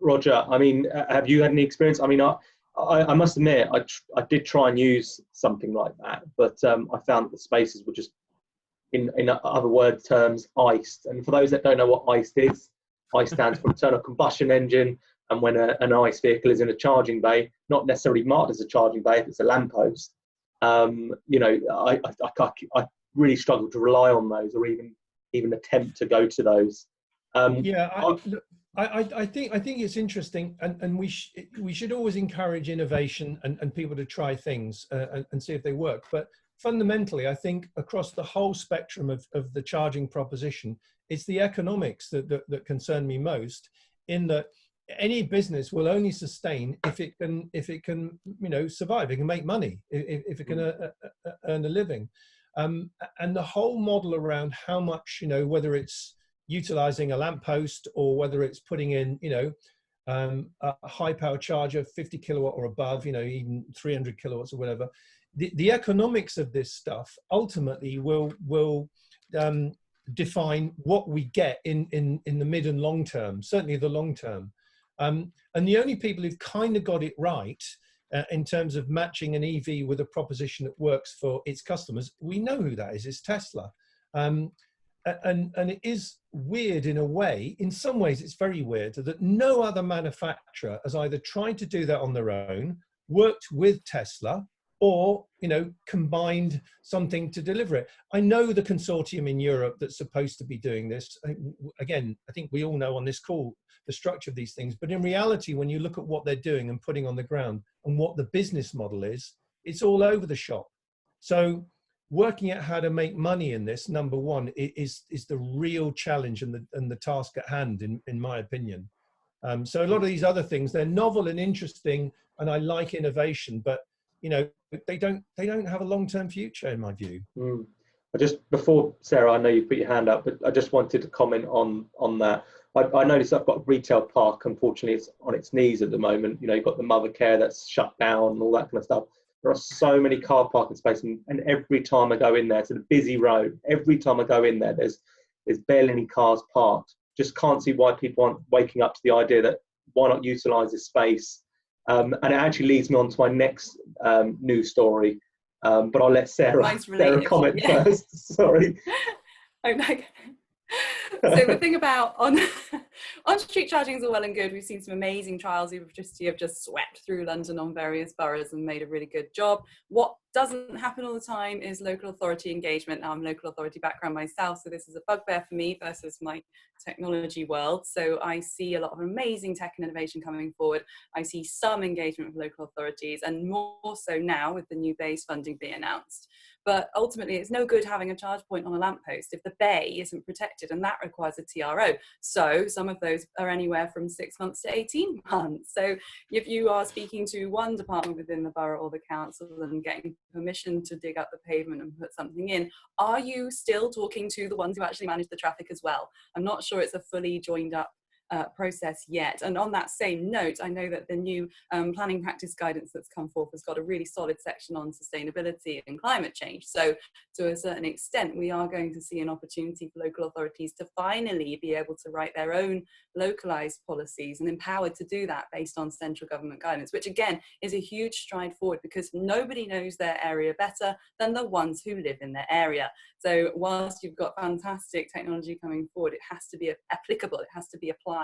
Roger, I mean, have you had any experience? I mean, I must admit, I did try and use something like that, but I found that the spaces were just, in other word terms, iced. And for those that don't know what iced is, ICE stands for internal combustion engine. And when an ICE vehicle is in a charging bay, not necessarily marked as a charging bay, if it's a lamppost, you know, I really struggle to rely on those, or even attempt to go to those. I think it's interesting, and we should always encourage innovation and people to try things and see if they work. But fundamentally, I think across the whole spectrum of the charging proposition, it's the economics that concern me most. In that, any business will only sustain if it can you know, survive. It can make money if it can earn a living, and the whole model around how much, you know, whether it's utilizing a lamppost or whether it's putting in, you know, a high power charger, 50 kilowatt or above, you know, even 300 kilowatts or whatever, the economics of this stuff ultimately will define what we get in the mid and long term, certainly the long term. And the only people who've kind of got it right in terms of matching an EV with a proposition that works for its customers, we know who that is. It's Tesla. And it is weird in a way. In some ways, it's very weird that no other manufacturer has either tried to do that on their own, worked with Tesla, or, you know, combined something to deliver it. I know the consortium in Europe that's supposed to be doing this. Again, I think we all know on this call the structure of these things. But in reality, when you look at what they're doing and putting on the ground and what the business model is, it's all over the shop. So working out how to make money in this, number one, is the real challenge and the task at hand, in my opinion. So a lot of these other things, they're novel and interesting, and I like innovation, but, you know, they don't have a long-term future, in my view. Just before, Sarah, I know you put your hand up, but I just wanted to comment on that. I noticed I've got a retail park. Unfortunately, it's on its knees at the moment. You know, you've got the mother care that's shut down and all that kind of stuff. There are so many car parking spaces, and every time I go in there, it's a busy road. Every time I go in there, there's barely any cars parked. Just can't see why people aren't waking up to the idea that why not utilise this space. And it actually leads me on to my next news story. But I'll let Sarah comment first. Sorry. So the thing about on-street charging is all well and good. We've seen some amazing trials. Ubertricity have just swept through London on various boroughs and made a really good job. What doesn't happen all the time is local authority engagement. Now, I'm local authority background myself, so this is a bugbear for me versus my technology world. So I see a lot of amazing tech and innovation coming forward. I see some engagement with local authorities, and more so now with the new base funding being announced. But ultimately, it's no good having a charge point on a lamppost if the bay isn't protected, and that requires a TRO. So some of those are anywhere from 6 months to 18 months. So if you are speaking to one department within the borough or the council and getting permission to dig up the pavement and put something in, are you still talking to the ones who actually manage the traffic as well? I'm not sure it's a fully joined up process yet. And on that same note, I know that the new planning practice guidance that's come forth has got a really solid section on sustainability and climate change. So to a certain extent, we are going to see an opportunity for local authorities to finally be able to write their own localized policies and empowered to do that based on central government guidance, which again is a huge stride forward, because nobody knows their area better than the ones who live in their area. So whilst you've got fantastic technology coming forward, it has to be applicable, it has to be applied.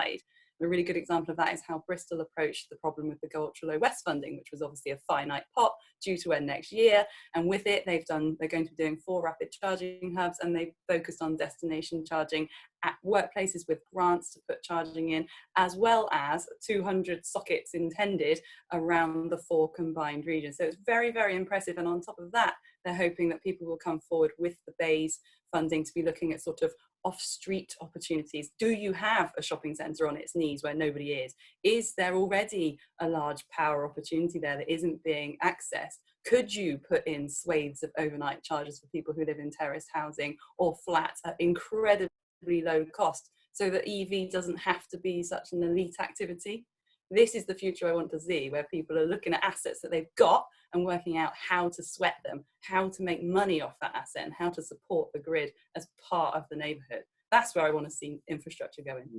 A really good example of that is how Bristol approached the problem with the Go Ultra Low West funding, which was obviously a finite pot due to end next year. And with it, they're going to be doing 4 rapid charging hubs, and they've focused on destination charging at workplaces with grants to put charging in, as well as 200 sockets intended around the 4 combined regions. So it's very, very impressive. And on top of that, they're hoping that people will come forward with the Bay's funding to be looking at sort of off-street opportunities. Do you have a shopping centre on its knees where nobody is? Is there already a large power opportunity there that isn't being accessed? Could you put in swathes of overnight charges for people who live in terraced housing or flats at incredibly low cost, so that EV doesn't have to be such an elite activity? This is the future I want to see, where people are looking at assets that they've got and working out how to sweat them, how to make money off that asset, and how to support the grid as part of the neighbourhood. That's where I want to see infrastructure going.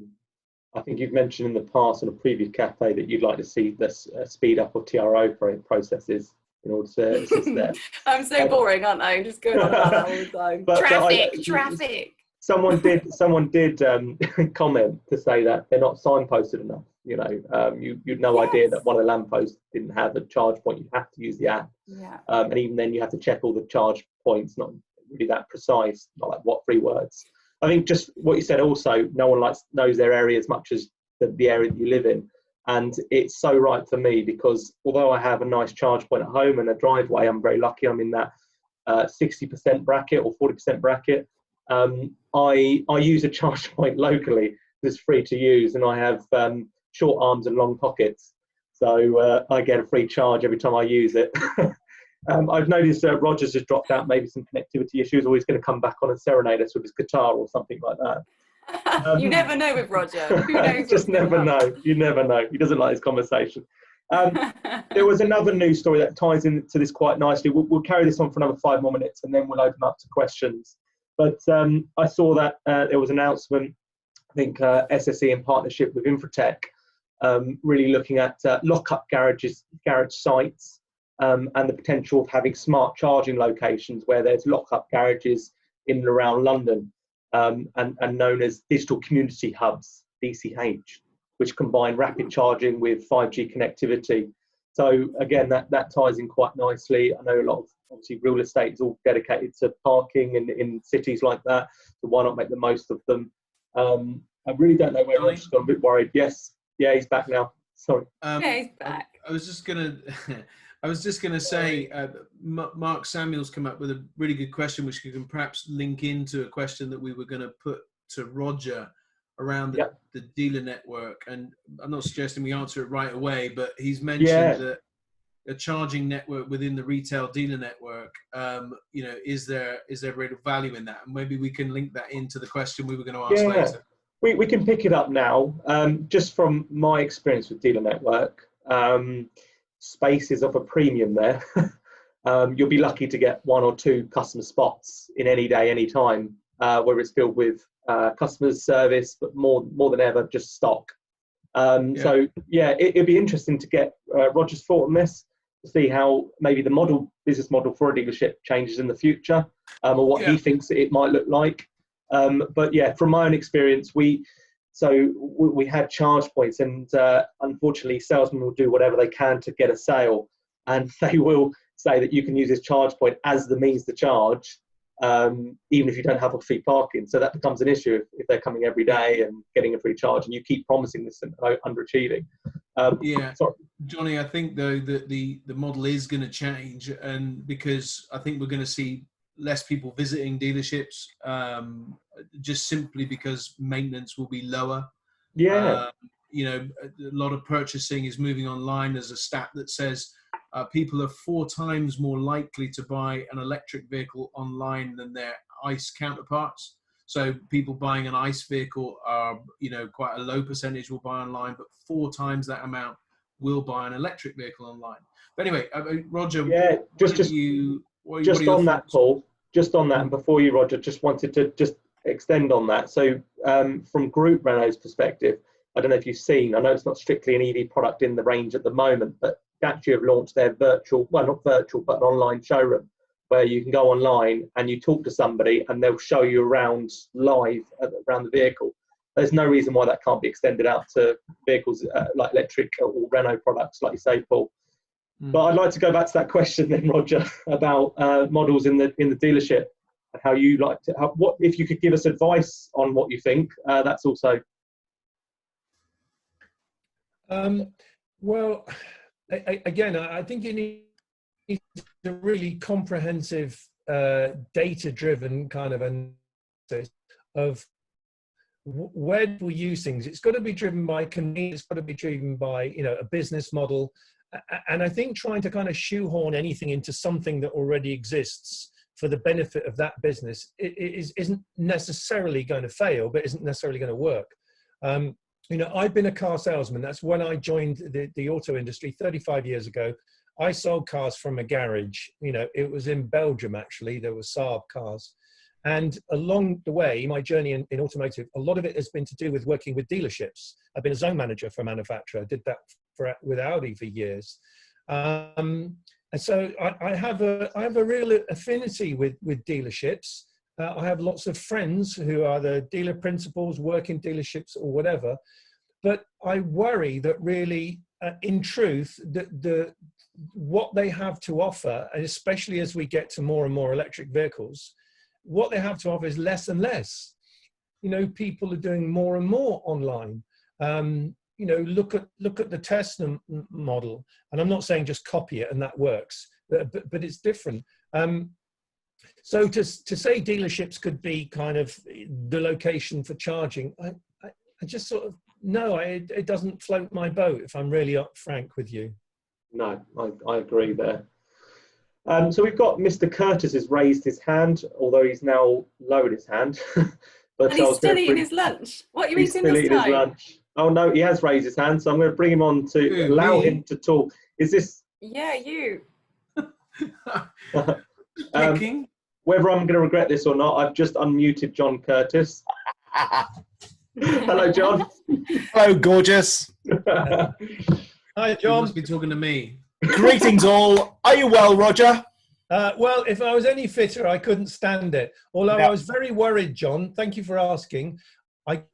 I think you've mentioned in the past on a previous Café that you'd like to see this speed up of TRO processes in order to assist there. I'm so boring, aren't I? I'm just going on about that all the time. Traffic. Someone did comment to say that they're not signposted enough. You know, you'd no idea that one of the lampposts didn't have a charge point. You have to use the app, and even then you have to check all the charge points. Not really that precise. Not like what 3 words. I think just what you said. Also, no one knows their area as much as the area that you live in, and it's so right for me, because although I have a nice charge point at home and a driveway, I'm very lucky. I'm in that 60% bracket or 40% bracket. I use a charge point locally that's free to use, and I have short arms and long pockets, so I get a free charge every time I use it. I've noticed Roger's just dropped out, maybe some connectivity issues, or he's going to come back on and serenade us with his guitar or something like that. You never know with Roger. Who knows? Just never know. You never know. He doesn't like his conversation. There was another news story that ties into this quite nicely. We'll carry this on for another 5 more minutes, and then we'll open up to questions. But I saw that there was an announcement, I think SSE in partnership with Infratech, really looking at lock-up garage sites and the potential of having smart charging locations where there's lock-up garages in and around London, and known as digital community hubs, DCH, which combine rapid charging with 5G connectivity. So again, that ties in quite nicely. I know a lot of, obviously, real estate is all dedicated to parking in cities like that, so why not make the most of them? I really don't know where Roger's gone. I'm a bit worried. Yes, yeah, he's back now. Sorry. Yeah, he's back. I was just gonna say, Mark Samuel's come up with a really good question, which you can perhaps link into a question that we were going to put to Roger around the dealer network. And I'm not suggesting we answer it right away, but he's mentioned that a charging network within the retail dealer network, you know, is there real value in that? And maybe we can link that into the question we were going to ask later. We can pick it up now. Just from my experience with dealer network, space is of a premium there. You'll be lucky to get 1 or 2 customer spots in any day, any time, where it's filled with customer service, but more than ever, just stock. So yeah, it'd be interesting to get Roger's thought on this, to see how maybe the business model for a dealership changes in the future, or what he thinks it might look like. But yeah, from my own experience, we had charge points, and unfortunately, salesmen will do whatever they can to get a sale, and they will say that you can use this charge point as the means to charge, even if you don't have a free parking. So that becomes an issue if they're coming every day and getting a free charge, and you keep promising this and underachieving. Johnny, I think though that the model is going to change, and because I think we're going to see less people visiting dealerships, just simply because maintenance will be lower. Yeah. You know, a lot of purchasing is moving online. There's a stat that says people are 4 times more likely to buy an electric vehicle online than their ICE counterparts. So people buying an ICE vehicle are, you know, quite a low percentage will buy online, but 4 times that amount will buy an electric vehicle online. But anyway, Roger, Yeah, just on that, Paul, just on that, and before you, Roger, just wanted to just extend on that. So from Group Renault's perspective, I don't know if you've seen, I know it's not strictly an EV product in the range at the moment, but Dacia have launched their virtual, well, not virtual, but an online showroom where you can go online and you talk to somebody and they'll show you around live around the vehicle. There's no reason why that can't be extended out to vehicles like electric or Renault products, like you say, Paul. But I'd like to go back to that question then, Roger, about models in the dealership and how you like to. What if you could give us advice on what you think? That's also. Well, again, I think you need a really comprehensive, data-driven kind of analysis of where do we use things. It's got to be driven by convenience. It's got to be driven by, you know, a business model. And I think trying to kind of shoehorn anything into something that already exists for the benefit of that business isn't necessarily going to fail, but isn't necessarily going to work. You know, I've been a car salesman. That's when I joined the auto industry 35 years ago. I sold cars from a garage. You know, it was in Belgium, actually. There were Saab cars. And along the way, my journey in automotive, a lot of it has been to do with working with dealerships. I've been a zone manager for a manufacturer. I did that with Audi for years. And so I have a real affinity with dealerships. I have lots of friends who are the dealer principals, work in dealerships or whatever. But I worry that really, in truth, what they have to offer, and especially as we get to more and more electric vehicles, what they have to offer is less and less. You know, people are doing more and more online. You know, look at the Tesla model, and I'm not saying just copy it and that works, but it's different. So to say dealerships could be kind of the location for charging, I just sort of, no, it doesn't float my boat, if I'm really frank with you. No, I agree there. So we've got Mr. Curtis has raised his hand, although he's now lowered his hand. But and he's still eating his lunch. What are you eating this time? His lunch. Oh no, he has raised his hand, so I'm going to bring him on to allow him to talk. Is this? Yeah, you. Whether I'm going to regret this or not, I've just unmuted John Curtis. Hello, John. Hello, gorgeous. Hi, John. You must be talking to me. Greetings, all. Are you well, Roger? Well, if I was any fitter, I couldn't stand it. Although I was very worried, John. Thank you for asking. I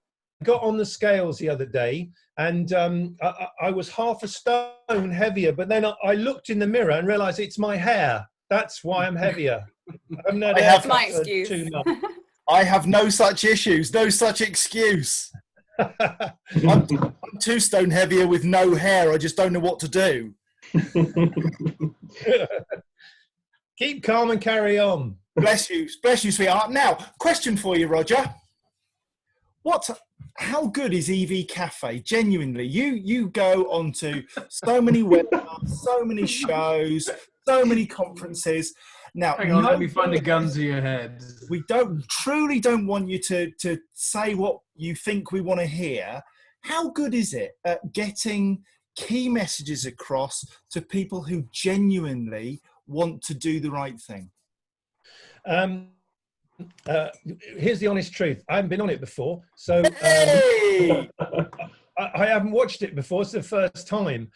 got on the scales the other day, and I was half a stone heavier. But then I looked in the mirror and realised it's my hair. That's why I'm heavier. That's my excuse. I have no such issues, no such excuse. I'm 2 stone heavier with no hair. I just don't know what to do. Keep calm and carry on. Bless you, sweetheart. Now, question for you, Roger. How good is EV Café? Genuinely, you go onto so many webinars, so many shows, so many conferences. Now, hang on, let me find a gun to your head. We truly don't want you to say what you think we want to hear. How good is it at getting key messages across to people who genuinely want to do the right thing? Here's the honest truth. I haven't been on it before, so Hey! I haven't watched it before. It's the first time.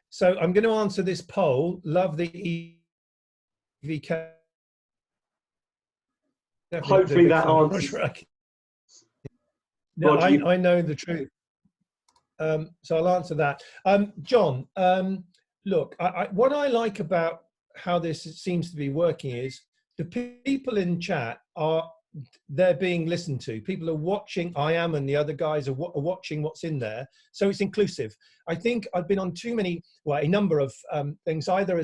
So I'm going to answer this poll. Love the EV. Hopefully that answers. No, I know the truth. So I'll answer that. John, look, what I like about how this seems to be working is the people in chat they're being listened to. People are watching. I am, and the other guys are watching what's in there. So it's inclusive. I think I've been on a number of things, either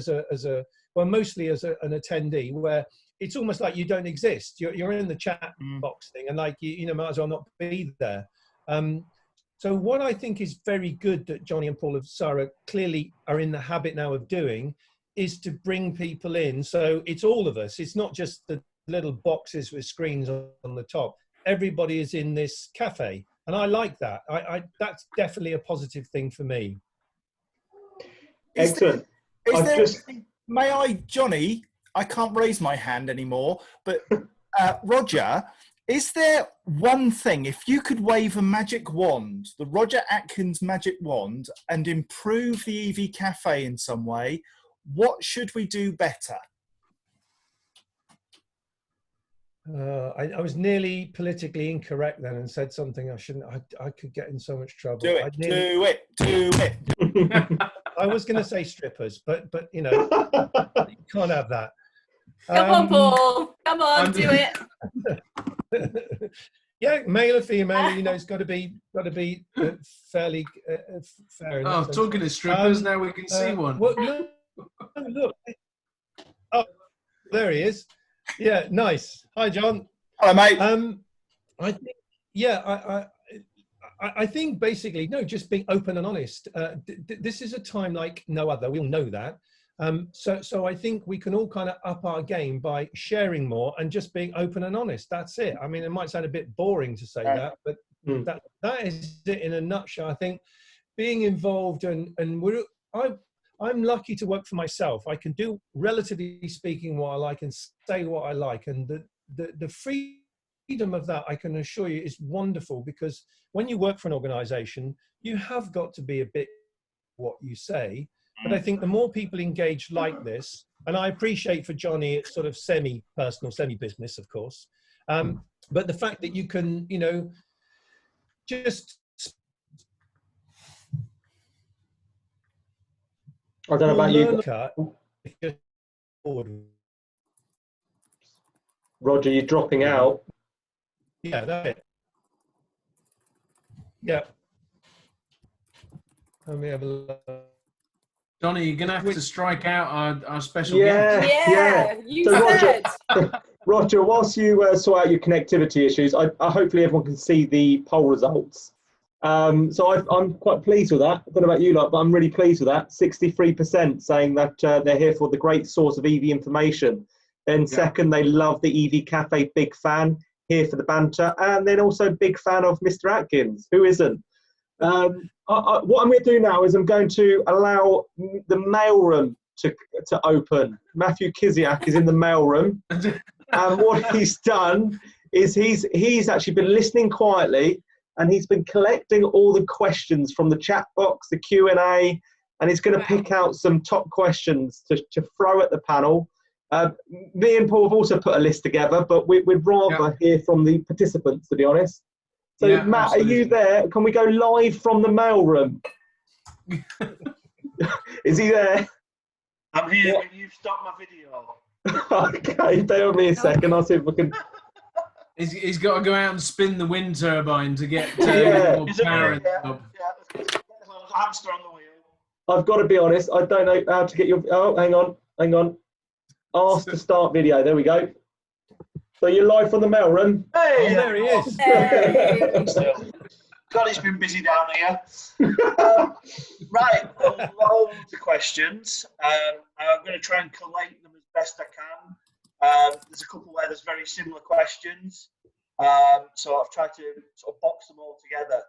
mostly as an attendee, where it's almost like you don't exist. You're in the chat box thing, and like you might as well not be there. So what I think is very good that Johnny and Paul of Sarah clearly are in the habit now of doing is to bring people in. So it's all of us. It's not just the little boxes with screens on the top. Everybody is in this cafe, and I like that. That's definitely a positive thing for me. Excellent. May I, Johnny? I can't raise my hand anymore, but Roger, is there one thing, if you could wave a magic wand, the Roger Atkins magic wand, and improve the EV Cafe in some way, what should we do better? I was nearly politically incorrect then and said something I shouldn't. I could get in so much trouble. Do it. I was going to say strippers, but you know, you can't have that. Come on, Paul. Come on, do it. Yeah, male or female, you know, it's got to be fairly fair. Oh, talking to strippers, now we can see one. Well, look. Oh, there he is. Yeah, nice. Hi, John. Hello, mate. I think, yeah, I think basically, no, just being open and honest. This is a time like no other. We all know that. So I think we can all kind of up our game by sharing more and just being open and honest. That's it. I mean, it might sound a bit boring to say that, but that is it in a nutshell. I think being involved and I'm lucky to work for myself. I can do, relatively speaking, what I like and say what I like, and the freedom of that, I can assure you, is wonderful, because when you work for an organization, you have got to be a bit what you say. But I think the more people engage like this, and I appreciate for Johnny, it's sort of semi-personal, semi-business, of course. But the fact that you can, you know, just... I don't know about you. Roger, you're dropping out. Yeah, that's it. Yeah. Let me have a look. Johnny, you're going to have to strike out our special guest. Yeah, you so said. Roger, whilst you sort out your connectivity issues, I hopefully everyone can see the poll results. So I'm quite pleased with that. I don't know about you lot, but I'm really pleased with that. 63% saying that they're here for the great source of EV information. Then second, they love the EV Cafe, big fan, here for the banter, and then also big fan of Mr. Atkins. Who isn't? What I'm going to do now is I'm going to allow the mailroom to open. Matthew Kiziak is in the mailroom, and what he's done is he's actually been listening quietly, and he's been collecting all the questions from the chat box, the Q&A, and he's going to pick out some top questions to throw at the panel. Me and Paul have also put a list together, but we'd rather hear from the participants, to be honest. So, Matt, absolutely. Are you there? Can we go live from the mailroom? Is he there? I'm here. Can you stop my video? Okay, bear with me a second. I'll see if we can... He's got to go out and spin the wind turbine to get more power. Hamster on the wheel. I've got to be honest. I don't know how to get your... Oh, hang on. Ask to start video. There we go. So you're live from the mailroom. Hey, oh, there he is. Hey. God, he's been busy down here. Right, loads of questions. I'm going to try and collate them as best I can. There's a couple where there's very similar questions. So I've tried to sort of box them all together.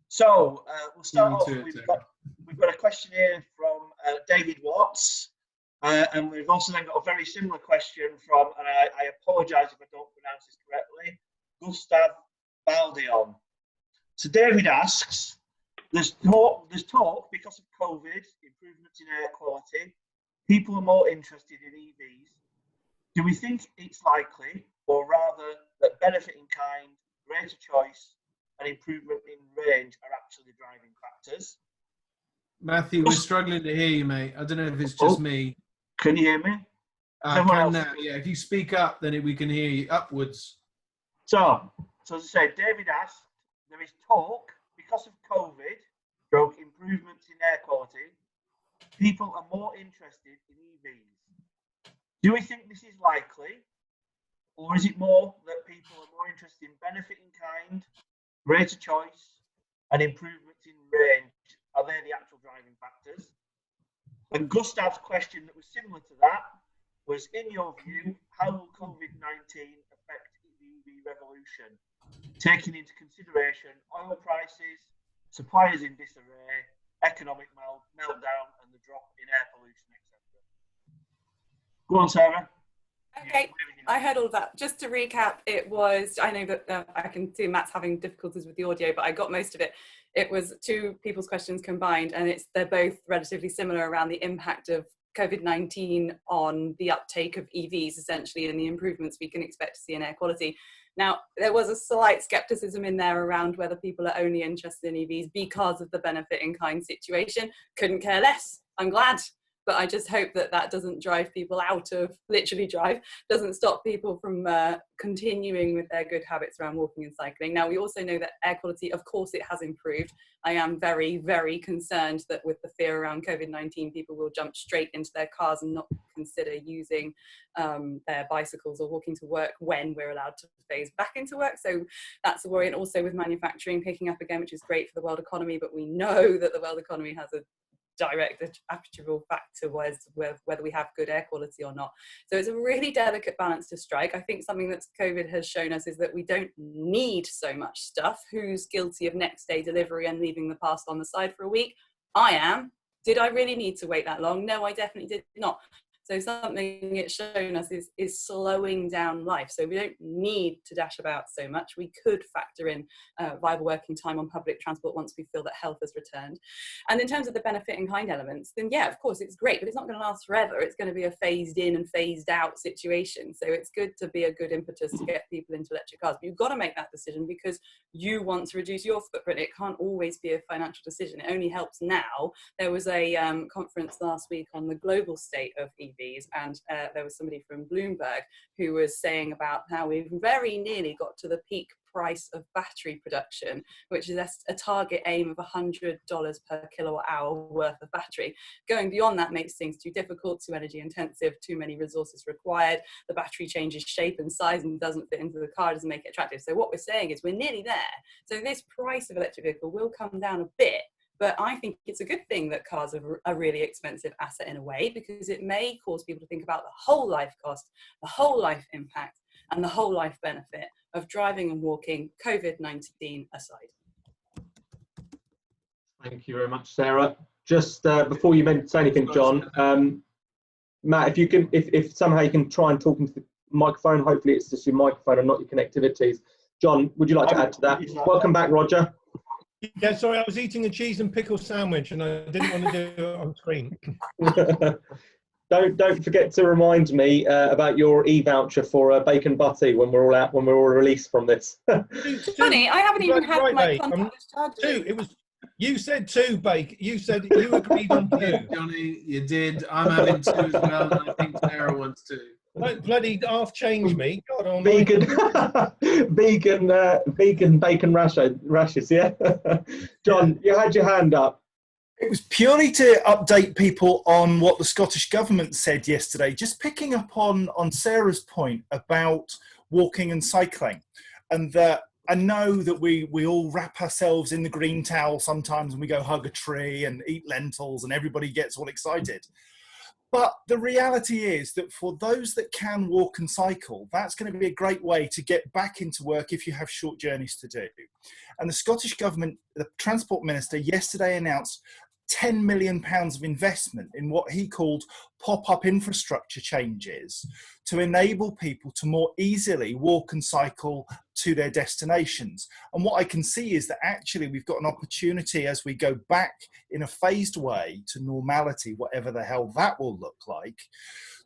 So we'll start off. We've got a question here from David Watts. And we've also then got a very similar question from, and I apologise if I don't pronounce this correctly, Gustav Baldion. So David asks, there's talk because of COVID, improvements in air quality, people are more interested in EVs. Do we think it's likely, or rather that benefit in kind, greater choice, and improvement in range are actually driving factors? Matthew, we're struggling to hear you, mate. I don't know if it's just me. Can you hear me? I can now, yeah. If you speak up, then we can hear you upwards. So as I said, David asked, there is talk because of COVID, improvements in air quality, people are more interested in EVs. Do we think this is likely, Or is it more that people are more interested in benefit in kind, greater choice, and improvements in range? Are they the actual driving factors? And Gustav's question that was similar to that was, in your view, how will COVID-19 affect the EV revolution, taking into consideration oil prices, suppliers in disarray, economic meltdown, and the drop in air pollution, etc.? Go on, Sarah. Okay, I heard all of that. Just to recap, it was, I know that I can see Matt's having difficulties with the audio, but I got most of it. It was two people's questions combined, and they're both relatively similar around the impact of COVID-19 on the uptake of EVs, essentially, and the improvements we can expect to see in air quality. Now, there was a slight skepticism in there around whether people are only interested in EVs because of the benefit in kind situation. Couldn't care less. I'm glad. But I just hope that that doesn't drive people out of, literally drive, doesn't stop people from continuing with their good habits around walking and cycling. Now, we also know that air quality, of course, it has improved. I am very, very concerned that with the fear around COVID-19, people will jump straight into their cars and not consider using their bicycles or walking to work when we're allowed to phase back into work. So that's a worry. And also with manufacturing picking up again, which is great for the world economy, but we know that the world economy has a direct attributable factor whether we have good air quality or not. So it's a really delicate balance to strike. I think something that COVID has shown us is that we don't need so much stuff. Who's guilty of next day delivery and leaving the past on the side for a week? I am. Did I really need to wait that long? No, I definitely did not. So something it's shown us is slowing down life. So we don't need to dash about so much. We could factor in viable working time on public transport once we feel that health has returned. And in terms of the benefit in kind elements, then yeah, of course, it's great, but it's not going to last forever. It's going to be a phased in and phased out situation. So it's good to be a good impetus to get people into electric cars. But you've got to make that decision because you want to reduce your footprint. It can't always be a financial decision. It only helps now. There was a conference last week on the global state of EVs, and there was somebody from Bloomberg who was saying about how we've very nearly got to the peak price of battery production, which is a target aim of $100 per kilowatt hour worth of battery. Going beyond that makes things too difficult, too energy intensive, too many resources required. The battery changes shape and size and doesn't fit into the car, doesn't make it attractive. So what we're saying is we're nearly there. So this price of electric vehicle will come down a bit. But I think it's a good thing that cars are a really expensive asset in a way, because it may cause people to think about the whole life cost, the whole life impact, and the whole life benefit of driving and walking, COVID-19 aside. Thank you very much, Sarah. Just before you say anything, John, Matt, if you can, if somehow you can try and talk into the microphone, hopefully it's just your microphone and not your connectivities. John, would you like to add to that? Welcome back, Roger. Yeah, sorry, I was eating a cheese and pickle sandwich and I didn't want to do it on screen. Don't forget to remind me about your e-voucher for bacon butty when we're all released from this. Funny, I haven't even had my contactless charger. Two. It was. You said two, Bake. You said you agreed on two. Johnny, you did. I'm having two as well, and I think Sarah wants two. Don't bloody half change me. God almighty. Vegan bacon rashes, yeah? John, you had your hand up. It was purely to update people on what the Scottish Government said yesterday, just picking up on Sarah's point about walking and cycling. And that I know that we all wrap ourselves in the green towel sometimes and we go hug a tree and eat lentils and everybody gets all excited. But the reality is that for those that can walk and cycle, that's going to be a great way to get back into work if you have short journeys to do. And the Scottish Government, the Transport Minister, yesterday announced £10 million of investment in what he called pop-up infrastructure changes to enable people to more easily walk and cycle to their destinations. And what I can see is that actually we've got an opportunity as we go back in a phased way to normality, whatever the hell that will look like,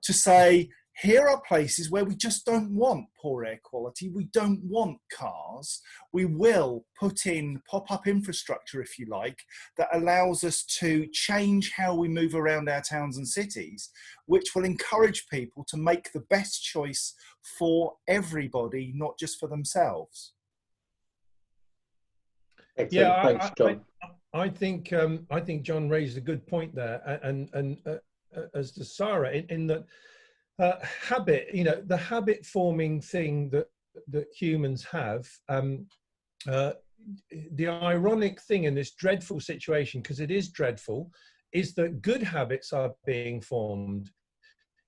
to say, here are places where we just don't want poor air quality. We don't want cars. We will put in pop-up infrastructure, if you like, that allows us to change how we move around our towns and cities, which will encourage people to make the best choice for everybody, not just for themselves. Excellent. Yeah, thanks, John. I think John raised a good point there, and as to Sarah, in that habit, you know, the habit forming thing that humans have. The ironic thing in this dreadful situation, because it is dreadful, is that good habits are being formed.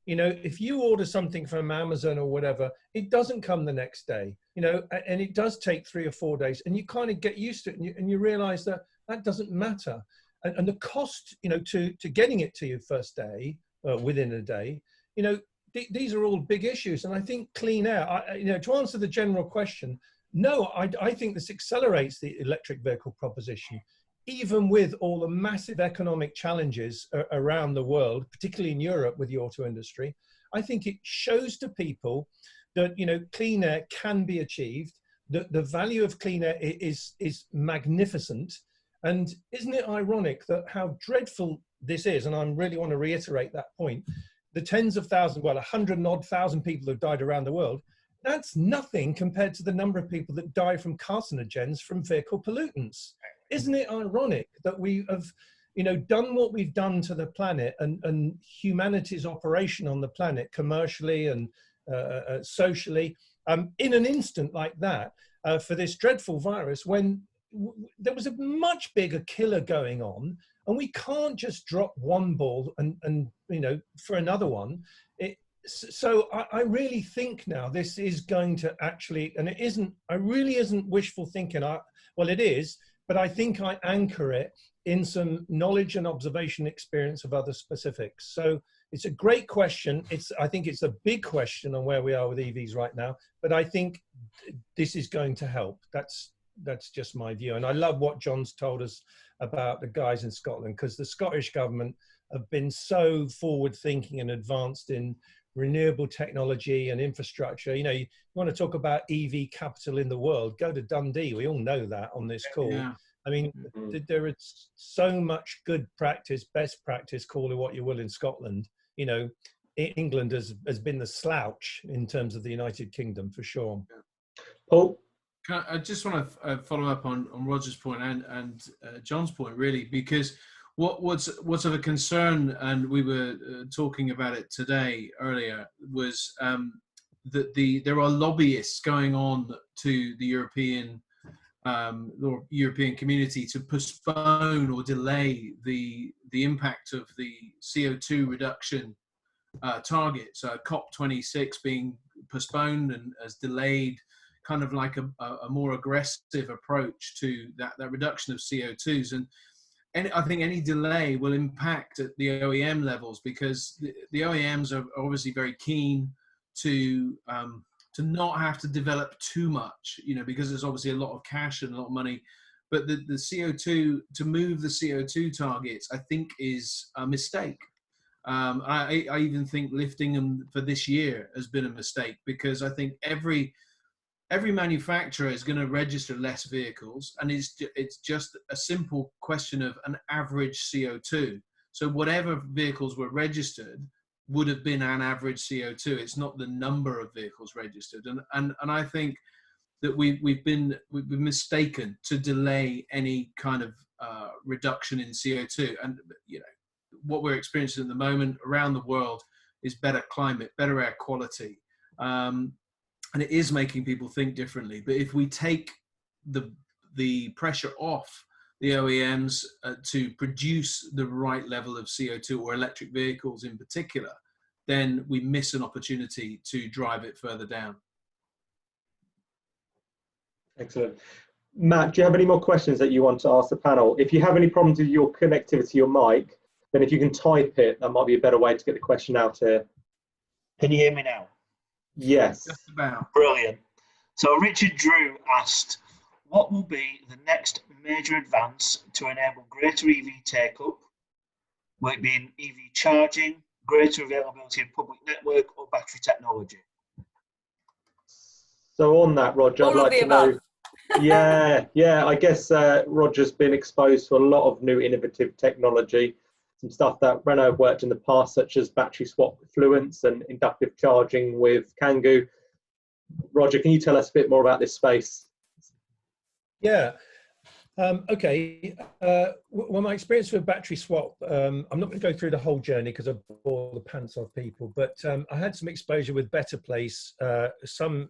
You know, if you order something from Amazon or whatever, it doesn't come the next day, you know, and it does take 3 or 4 days, and you kind of get used to it, and you realize that that doesn't matter. And the cost, you know, to getting it to you first day, within a day, you know, these are all big issues. And I think clean air, you know, to answer the general question, no, I think this accelerates the electric vehicle proposition, even with all the massive economic challenges around the world, particularly in Europe with the auto industry. I think it shows to people that, you know, clean air can be achieved, that the value of clean air is magnificent. And isn't it ironic that how dreadful this is, and I really want to reiterate that point, the tens of thousands, well, 100-odd thousand people who've died around the world, that's nothing compared to the number of people that die from carcinogens from vehicle pollutants. Isn't it ironic that we have, you know, done what we've done to the planet and humanity's operation on the planet commercially and socially in an instant like that for this dreadful virus, when there was a much bigger killer going on, and we can't just drop one ball and you know, for another one. So I really think now this is going to actually, and it really isn't wishful thinking. Well, it is, but I think I anchor it in some knowledge and observation experience of other specifics. So it's a great question. I think it's a big question on where we are with EVs right now, but I think this is going to help. That's just my view. And I love what John's told us about the guys in Scotland, because the Scottish government have been so forward thinking and advanced in renewable technology and infrastructure. You know, you want to talk about EV capital in the world, go to Dundee. We all know that on this call. Yeah. I mean, there is so much good practice, best practice, call it what you will, in Scotland. You know, England has been the slouch in terms of the United Kingdom, for sure. Paul? I just want to follow up on Roger's point and John's point, really, because what's of a concern, and we were talking about it today earlier, was that there are lobbyists going on to the European community to postpone or delay the impact of the CO2 reduction targets. COP26 being postponed and as delayed, kind of like a more aggressive approach to that reduction of CO2s. And I think any delay will impact at the OEM levels, because the OEMs are obviously very keen to not have to develop too much, you know, because there's obviously a lot of cash and a lot of money. But the CO2, to move the CO2 targets, I think is a mistake. I even think lifting them for this year has been a mistake, because I think every manufacturer is going to register less vehicles, and it's just a simple question of an average CO2. So whatever vehicles were registered would have been an average CO2. It's not the number of vehicles registered, and I think that we've been mistaken to delay any kind of reduction in CO2. And you know, what we're experiencing at the moment around the world is better climate, better air quality. And it is making people think differently. But if we take the pressure off the OEMs to produce the right level of CO2, or electric vehicles in particular, then we miss an opportunity to drive it further down. Excellent. Matt, do you have any more questions that you want to ask the panel? If you have any problems with your connectivity, your mic, then if you can type it, that might be a better way to get the question out here. Can you hear me now? Yes. Just about. Brilliant. So Richard Drew asked, what will be the next major advance to enable greater EV take-up? Will it be in EV charging, greater availability of public network, or battery technology? So on that, Roger, I'd like to know. Yeah, I guess Roger's been exposed to a lot of new innovative technology, some stuff that Renault have worked in the past, such as battery swap with Fluence and inductive charging with Kangoo. Roger, can you tell us a bit more about this space? Yeah, Okay. Well, my experience with battery swap, I'm not going to go through the whole journey because I bore the pants off people, but I had some exposure with Better Place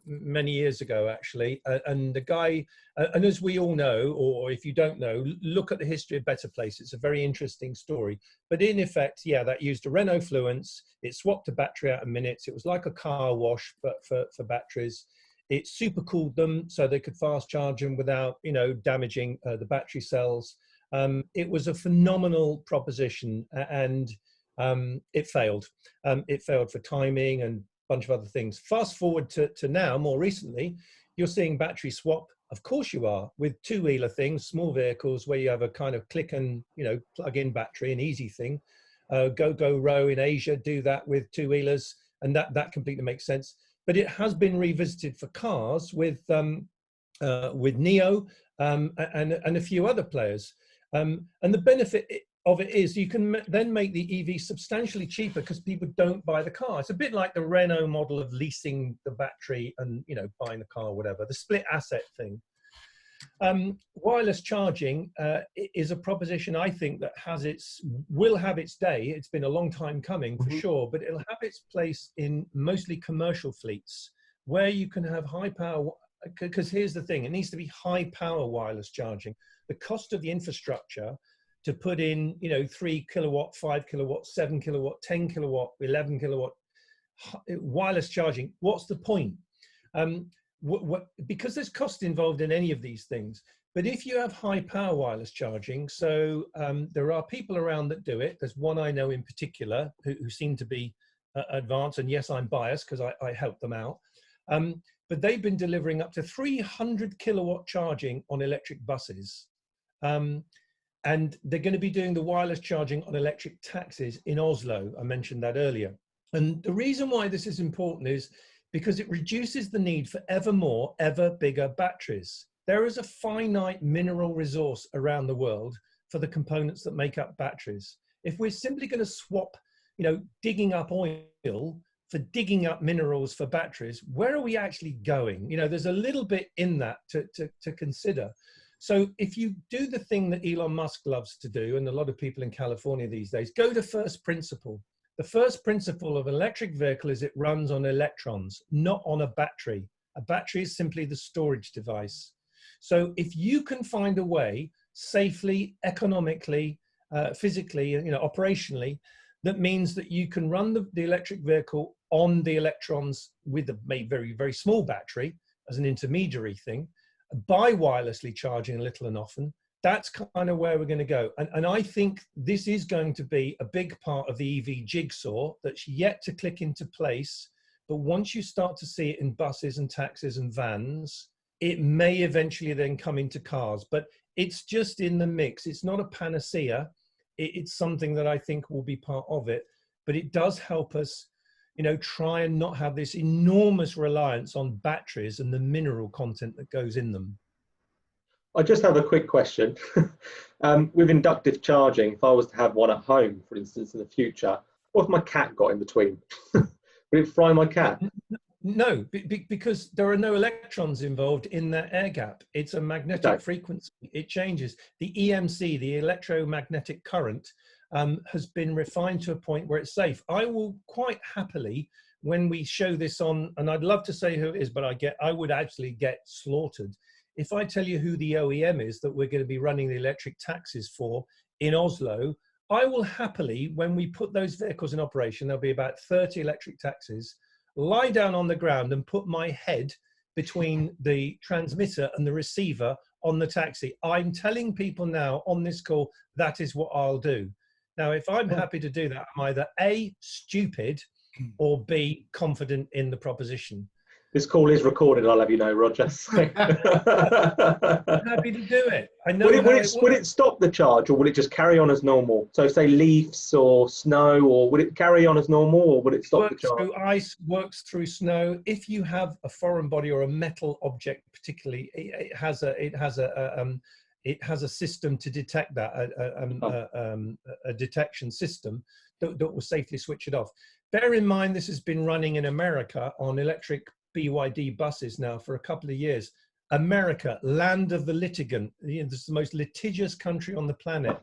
many years ago, actually. And the guy, and as we all know, or if you don't know, look at the history of Better Place. It's a very interesting story. But in effect, yeah, that used a Renault Fluence. It swapped a battery out in minutes. It was like a car wash, but for batteries. It super cooled them so they could fast charge them without, damaging the battery cells. It was a phenomenal proposition, and it failed. It failed for timing and a bunch of other things. Fast forward to now, more recently, you're seeing battery swap. Of course you are, with two-wheeler things, small vehicles where you have a kind of click and, plug-in battery, an easy thing. Go in Asia do that with two-wheelers, and that completely makes sense. But it has been revisited for cars with Neo and a few other players. And the benefit of it is you can then make the EV substantially cheaper because people don't buy the car. It's a bit like the Renault model of leasing the battery and buying the car or whatever, the split asset thing. Wireless charging is a proposition I think that will have its day. It's been a long time coming for sure, but it'll have its place in mostly commercial fleets where you can have high power. Because here's the thing: it needs to be high power wireless charging. The cost of the infrastructure to put in, 3 kilowatt, 5 kilowatt, 7 kilowatt, 10 kilowatt, 11 kilowatt wireless charging. What's the point? Because there's cost involved in any of these things. But if you have high power wireless charging, so there are people around that do it. There's one I know in particular who seem to be advanced, and yes, I'm biased because I help them out. But they've been delivering up to 300 kilowatt charging on electric buses. And they're going to be doing the wireless charging on electric taxis in Oslo. I mentioned that earlier. And the reason why this is important is because it reduces the need for ever bigger batteries. There is a finite mineral resource around the world for the components that make up batteries. If we're simply going to swap, digging up oil for digging up minerals for batteries, where are we actually going? There's a little bit in that to consider. So if you do the thing that Elon Musk loves to do, and a lot of people in California these days, go to first principle. The first principle of an electric vehicle is it runs on electrons, not on a battery. A battery is simply the storage device. So if you can find a way safely, economically, physically, operationally, that means that you can run the electric vehicle on the electrons with a very, very small battery as an intermediary thing, by wirelessly charging little and often, that's kind of where we're going to go. And I think this is going to be a big part of the EV jigsaw that's yet to click into place. But once you start to see it in buses and taxis and vans, it may eventually then come into cars. But it's just in the mix. It's not a panacea. It's something that I think will be part of it. But it does help us, try and not have this enormous reliance on batteries and the mineral content that goes in them. I just have a quick question. With inductive charging, if I was to have one at home, for instance, in the future, what if my cat got in between? Would it fry my cat? No, because there are no electrons involved in that air gap. It's a magnetic frequency. It changes. The EMC, the electromagnetic current, has been refined to a point where it's safe. I will quite happily, when we show this on, and I'd love to say who it is, but I would actually get slaughtered. If I tell you who the OEM is that we're going to be running the electric taxis for in Oslo, I will happily, when we put those vehicles in operation, there'll be about 30 electric taxis, lie down on the ground and put my head between the transmitter and the receiver on the taxi. I'm telling people now on this call, that is what I'll do. Now, if I'm happy to do that, I'm either A, stupid, or B, confident in the proposition. This call is recorded, I'll have you know, Roger. I'm happy to do it. I know. Would it stop the charge, or would it just carry on as normal? So say leaves or snow, or would it carry on as normal, or would it stop the charge? Through ice, works through snow. If you have a foreign body or a metal object, particularly, it has a system to detect that, a detection system that will safely switch it off. Bear in mind, this has been running in America on electric BYD buses now for a couple of years, America, land of the litigant. This is the most litigious country on the planet.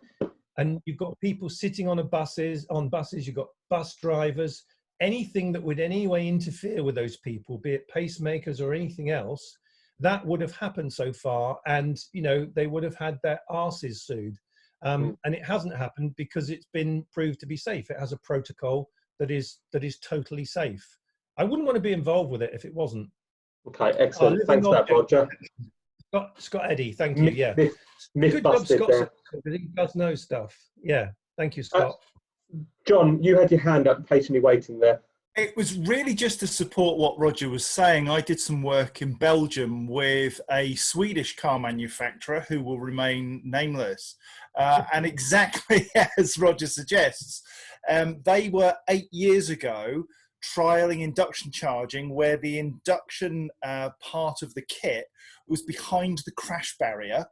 And you've got people sitting on buses, you've got bus drivers, anything that would in any way interfere with those people, be it pacemakers or anything else, that would have happened so far. And, you know, they would have had their arses sued. And it hasn't happened because it's been proved to be safe. It has a protocol that is totally safe. I wouldn't want to be involved with it if it wasn't. Okay, excellent. Thanks for that, Roger. Scott Eddy, thank you. Yeah. Myth Good job, busted Scott. there. Because he does know stuff. Yeah. Thank you, Scott. John, you had your hand up, patiently waiting there. It was really just to support what Roger was saying. I did some work in Belgium with a Swedish car manufacturer who will remain nameless. And exactly as Roger suggests, they were 8 years ago trialing induction charging, where the induction part of the kit was behind the crash barrier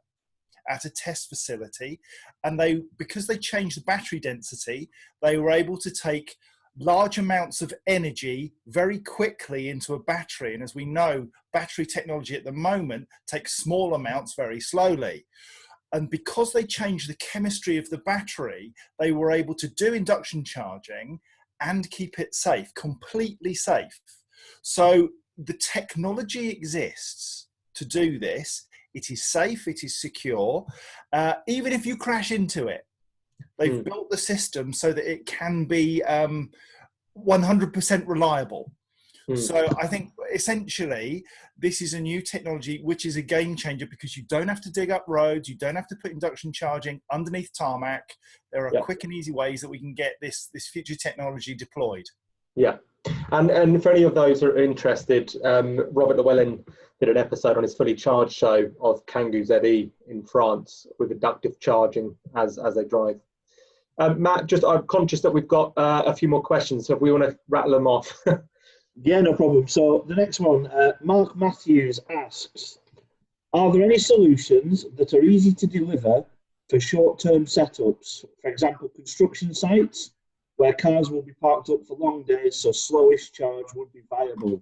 at a test facility. And because they changed the battery density, they were able to take large amounts of energy very quickly into a battery. And as we know, battery technology at the moment takes small amounts very slowly. And because they changed the chemistry of the battery, they were able to do induction charging and keep it safe, completely safe. So the technology exists to do this. It is safe, it is secure. Even if you crash into it, they've built the system so that it can be 100% reliable. So I think essentially this is a new technology which is a game changer, because you don't have to dig up roads, you don't have to put induction charging underneath tarmac. There are quick and easy ways that we can get this future technology deployed. Yeah, and for any of those who are interested, Robert Llewellyn did an episode on his fully charged show of Kangoo ZE in France with inductive charging as they drive. Matt, I'm conscious that we've got a few more questions, so if we want to rattle them off. Yeah, no problem. So the next one, Mark Matthews asks, are there any solutions that are easy to deliver for short-term setups? For example, construction sites where cars will be parked up for long days, so slowish charge would be viable.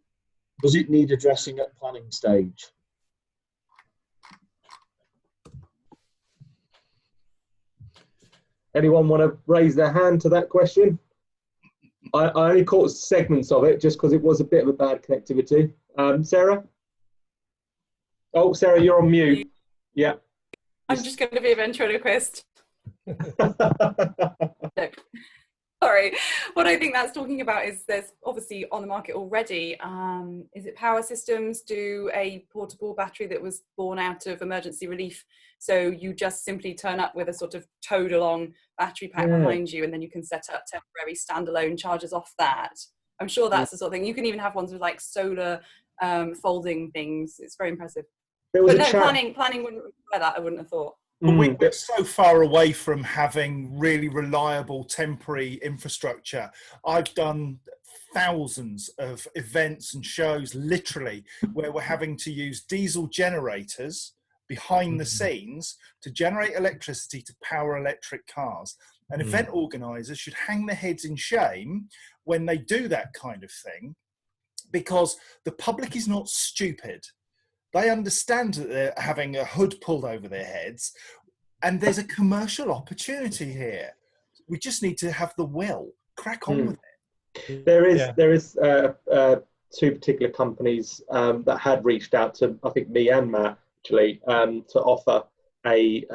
Does it need addressing at planning stage? Anyone want to raise their hand to that question? I only caught segments of it just because it was a bit of a bad connectivity. Sarah? Oh, Sarah, you're on mute. Yeah. I'm just going to be a ventriloquist. No. Sorry. What I think that's talking about is there's obviously on the market already, is it Power Systems do a portable battery that was born out of emergency relief. So you just simply turn up with a sort of towed along battery pack behind you, and then you can set up temporary standalone chargers off that. I'm sure that's the sort of thing. You can even have ones with like solar folding things. It's very impressive. But no, planning wouldn't require that, I wouldn't have thought. But we're so far away from having really reliable temporary infrastructure. I've done thousands of events and shows, literally, where we're having to use diesel generators behind the scenes to generate electricity to power electric cars. And event organisers should hang their heads in shame when they do that kind of thing, because the public is not stupid. They understand that they're having a hood pulled over their heads, and there's a commercial opportunity here. We just need to have the will. Crack on with it. There is two particular companies that had reached out to, I think, me and Matt, actually, to offer a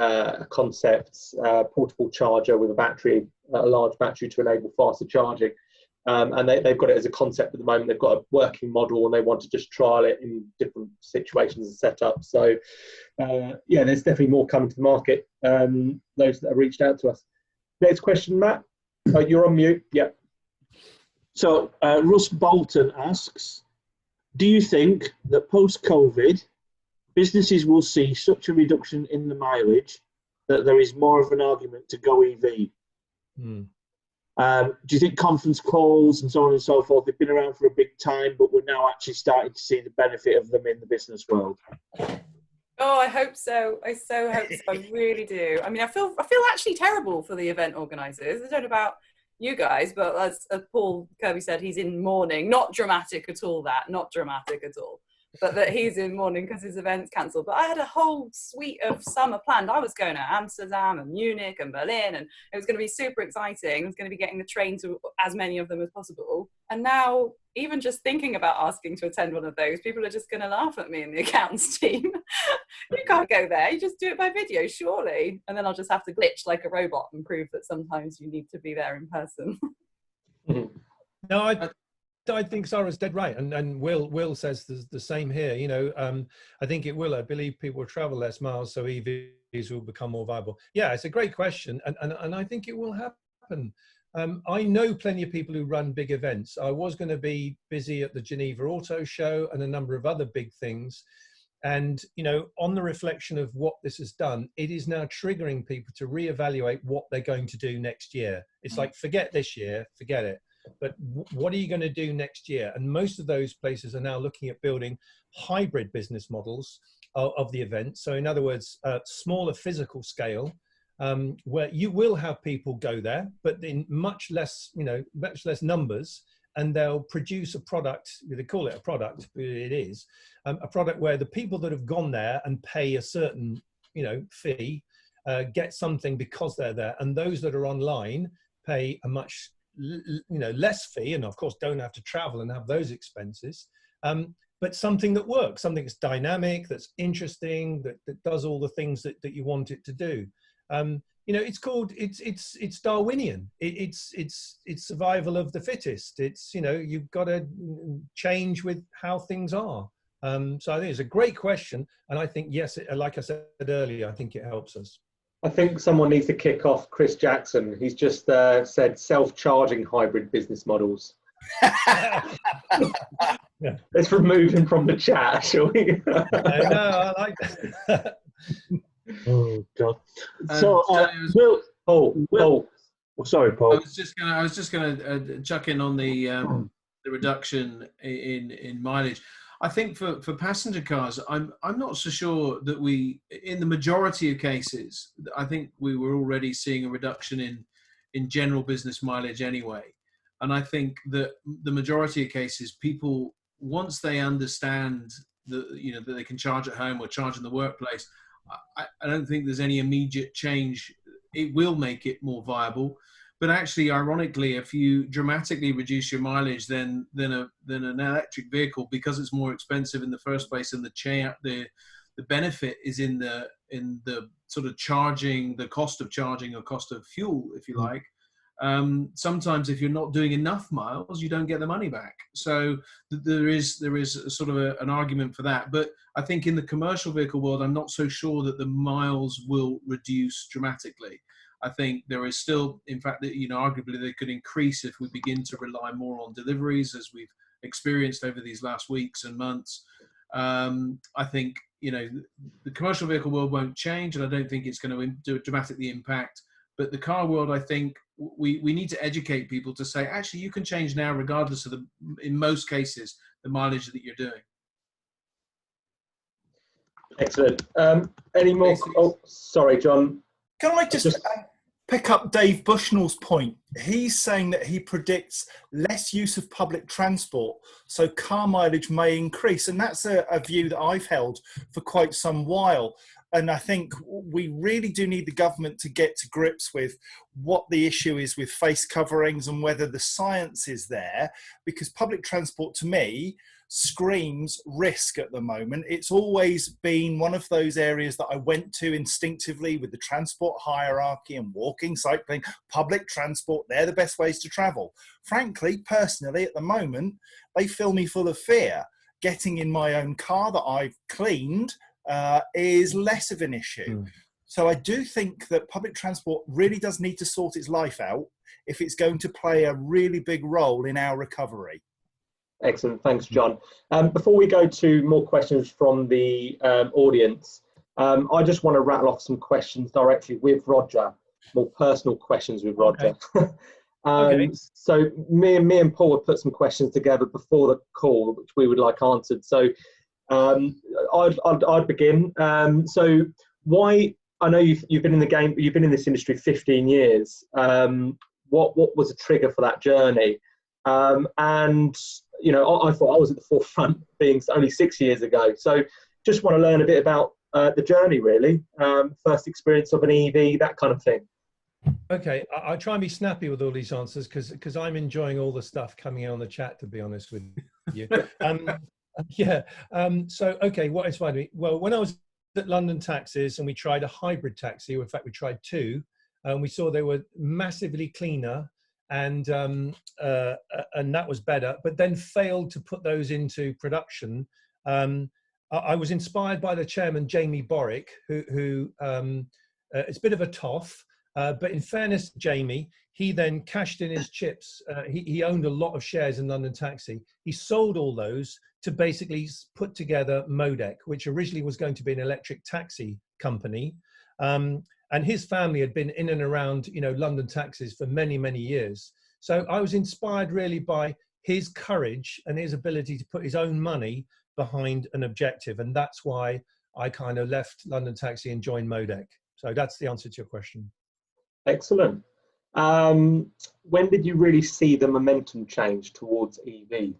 concept portable charger with a battery, a large battery to enable faster charging. And they've got it as a concept at the moment. They've got a working model and they want to just trial it in different situations and setups. So, yeah, there's definitely more coming to the market, those that have reached out to us. Next question, Matt. You're on mute. Yeah. So Russ Bolton asks, do you think that post-COVID, businesses will see such a reduction in the mileage that there is more of an argument to go EV? Do you think conference calls and so on and so forth have been around for a big time, but we're now actually starting to see the benefit of them in the business world? Oh, I hope so. I so hope so. I really do. I mean, I feel actually terrible for the event organisers. I don't know about you guys, but as Paul Kirby said, he's in mourning. Not dramatic at all, that. Not dramatic at all. but that he's in mourning because his event's cancelled. But I had a whole suite of summer planned. I was going to Amsterdam and Munich and Berlin, and it was going to be super exciting. I was going to be getting the train to as many of them as possible. And now, even just thinking about asking to attend one of those, people are just going to laugh at me in the accounts team. You can't go there. You just do it by video, surely. And then I'll just have to glitch like a robot and prove that sometimes you need to be there in person. No, I think Sarah's dead right, and Will says the same here. You know, I think it will. I believe people will travel less miles, so EVs will become more viable. Yeah, it's a great question, and I think it will happen. I know plenty of people who run big events. I was going to be busy at the Geneva Auto Show and a number of other big things. And, you know, on the reflection of what this has done, it is now triggering people to reevaluate what they're going to do next year. It's like, forget this year, forget it. But what are you going to do next year? And most of those places are now looking at building hybrid business models of the event. So in other words, smaller physical scale, where you will have people go there, but in much less, you know, much less numbers. And they'll produce a product, they call it a product, but it is, a product where the people that have gone there and pay a certain, you know, fee, get something because they're there. And those that are online pay a much, you know, less fee, and of course don't have to travel and have those expenses, but something that works, something that's dynamic, that's interesting, that does all the things that you want it to do. You know, it's called, it's Darwinian. It's survival of the fittest. It's, you know, you've got to change with how things are. So I think it's a great question. And I think, yes, like I said earlier, I think it helps us. I think someone needs to kick off Chris Jackson. He's just said self-charging hybrid business models. Yeah. Let's remove him from the chat, shall we? I like that. Oh God! So, Will. Sorry, Paul. I was just gonna chuck in on the reduction in mileage. I think for passenger cars, I'm not so sure that in the majority of cases, I think we were already seeing a reduction in general business mileage anyway. And I think that the majority of cases, people, once they understand that they can charge at home or charge in the workplace, I don't think there's any immediate change. It will make it more viable, but actually, ironically, if you dramatically reduce your mileage, then an electric vehicle, because it's more expensive in the first place, and the benefit is in the sort of charging, the cost of charging or cost of fuel, if you like. Sometimes if you're not doing enough miles, you don't get the money back. So there is sort of an argument for that. But I think in the commercial vehicle world, I'm not so sure that the miles will reduce dramatically. I think there is still, in fact, that, you know, arguably they could increase if we begin to rely more on deliveries, as we've experienced over these last weeks and months. I think, you know, the commercial vehicle world won't change, and I don't think it's going to dramatically impact. But the car world, I think we need to educate people to say, actually, you can change now, regardless of in most cases, the mileage that you're doing. Excellent. Any more? Oh, sorry, John. Can I just pick up Dave Bushnell's point? He's saying that he predicts less use of public transport, so car mileage may increase. And that's a view that I've held for quite some while. And I think we really do need the government to get to grips with what the issue is with face coverings and whether the science is there, because public transport, to me, screams risk at the moment. It's always been one of those areas that I went to instinctively with the transport hierarchy and walking, cycling, public transport. They're the best ways to travel. Frankly, personally, at the moment, they fill me full of fear. Getting in my own car that I've cleaned is less of an issue. So I do think that public transport really does need to sort its life out if it's going to play a really big role in our recovery. Excellent. Thanks, John. Before we go to more questions from the audience, I just want to rattle off some questions directly with Roger, more personal questions with Roger. Okay. Okay. So me and Paul have put some questions together before the call, which we would like answered. So I'd begin. So why, I know you've been in the game, you've been in this industry 15 years. What was a trigger for that journey? And I thought I was at the forefront, being only 6 years ago. So just want to learn a bit about the journey, really. First experience of an EV, that kind of thing. Okay, I'll try and be snappy with all these answers because I'm enjoying all the stuff coming in on the chat, to be honest with you. So, okay, what inspired me? Well, when I was at London Taxis and we tried a hybrid taxi, or in fact, we tried two, and we saw they were massively cleaner and that was better, but then failed to put those into production. I was inspired by the chairman, Jamie Borick, who it's a bit of a toff. But in fairness to Jamie, he then cashed in his chips. He owned a lot of shares in London Taxi. He sold all those to basically put together Modec, which originally was going to be an electric taxi company. And his family had been in and around, London taxis for many, many years. So I was inspired really by his courage and his ability to put his own money behind an objective. And that's why I kind of left London Taxi and joined Modec. So that's the answer to your question. Excellent. When did you really see the momentum change towards EV?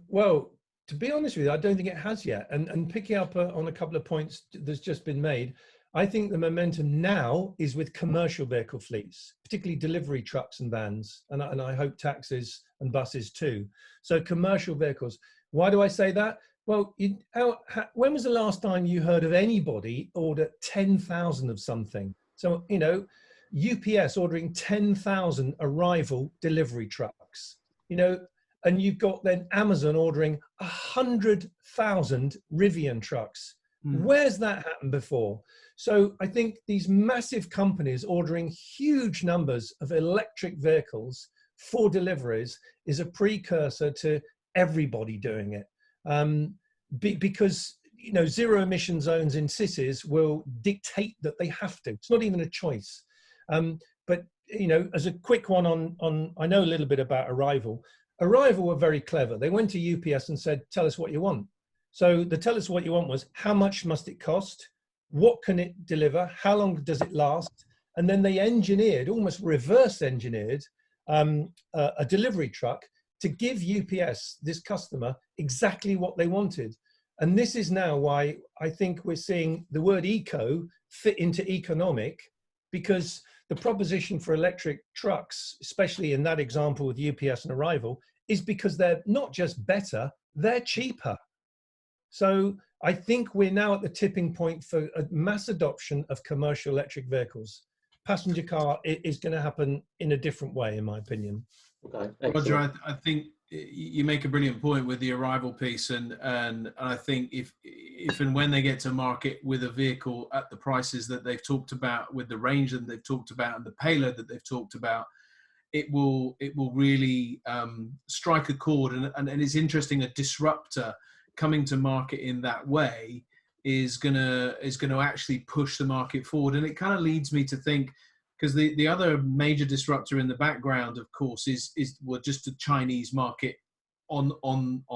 Well, to be honest with you, I don't think it has yet. And picking up on a couple of points that's just been made, I think the momentum now is with commercial vehicle fleets, particularly delivery trucks and vans, and I hope taxis and buses too. So commercial vehicles. Why do I say that? Well, when was the last time you heard of anybody order 10,000 of something? So, UPS ordering 10,000 arrival delivery trucks, and you've got then Amazon ordering 100,000 Rivian trucks. Where's that happened before? So I think these massive companies ordering huge numbers of electric vehicles for deliveries is a precursor to everybody doing it. Because zero emission zones in cities will dictate that they have to. It's not even a choice. But as a quick one on I know a little bit about Arrival. Arrival were very clever. They went to UPS and said, "Tell us what you want." So the "tell us what you want" was, how much must it cost? What can it deliver? How long does it last? And then they engineered, almost reverse engineered, a delivery truck to give UPS, this customer, exactly what they wanted. And this is now why I think we're seeing the word eco fit into economic, because the proposition for electric trucks, especially in that example with UPS and Arrival, is because they're not just better, they're cheaper. So I think we're now at the tipping point for a mass adoption of commercial electric vehicles. Passenger car is going to happen in a different way, in my opinion. Okay, Roger, I think you make a brilliant point with the Arrival piece, and I think if and when they get to market with a vehicle at the prices that they've talked about, with the range that they've talked about and the payload that they've talked about, it will really strike a chord. And it's interesting, a disruptor coming to market in that way is gonna actually push the market forward. And it kind of leads me to think, because the other major disruptor in the background, of course, is just the Chinese market en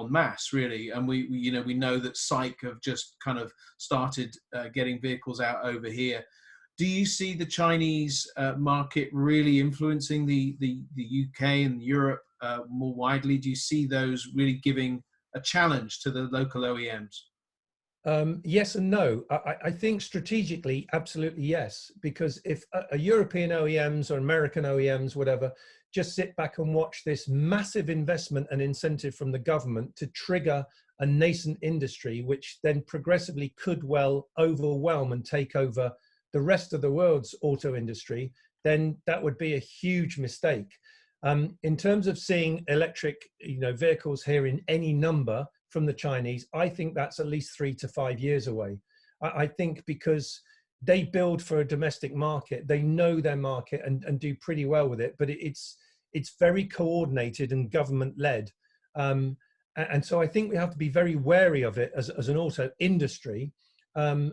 masse, really. And we know that SAIC have just kind of started getting vehicles out over here. Do you see the Chinese market really influencing the UK and Europe more widely? Do you see those really giving a challenge to the local OEMs? Yes and no. I think strategically, absolutely yes. Because if a European OEMs or American OEMs, whatever, just sit back and watch this massive investment and incentive from the government to trigger a nascent industry, which then progressively could well overwhelm and take over the rest of the world's auto industry, then that would be a huge mistake. In terms of seeing electric vehicles here in any number from the Chinese, I think that's at least 3 to 5 years away. I think because they build for a domestic market, they know their market and do pretty well with it, but it's very coordinated and government-led. And so I think we have to be very wary of it as an auto industry. And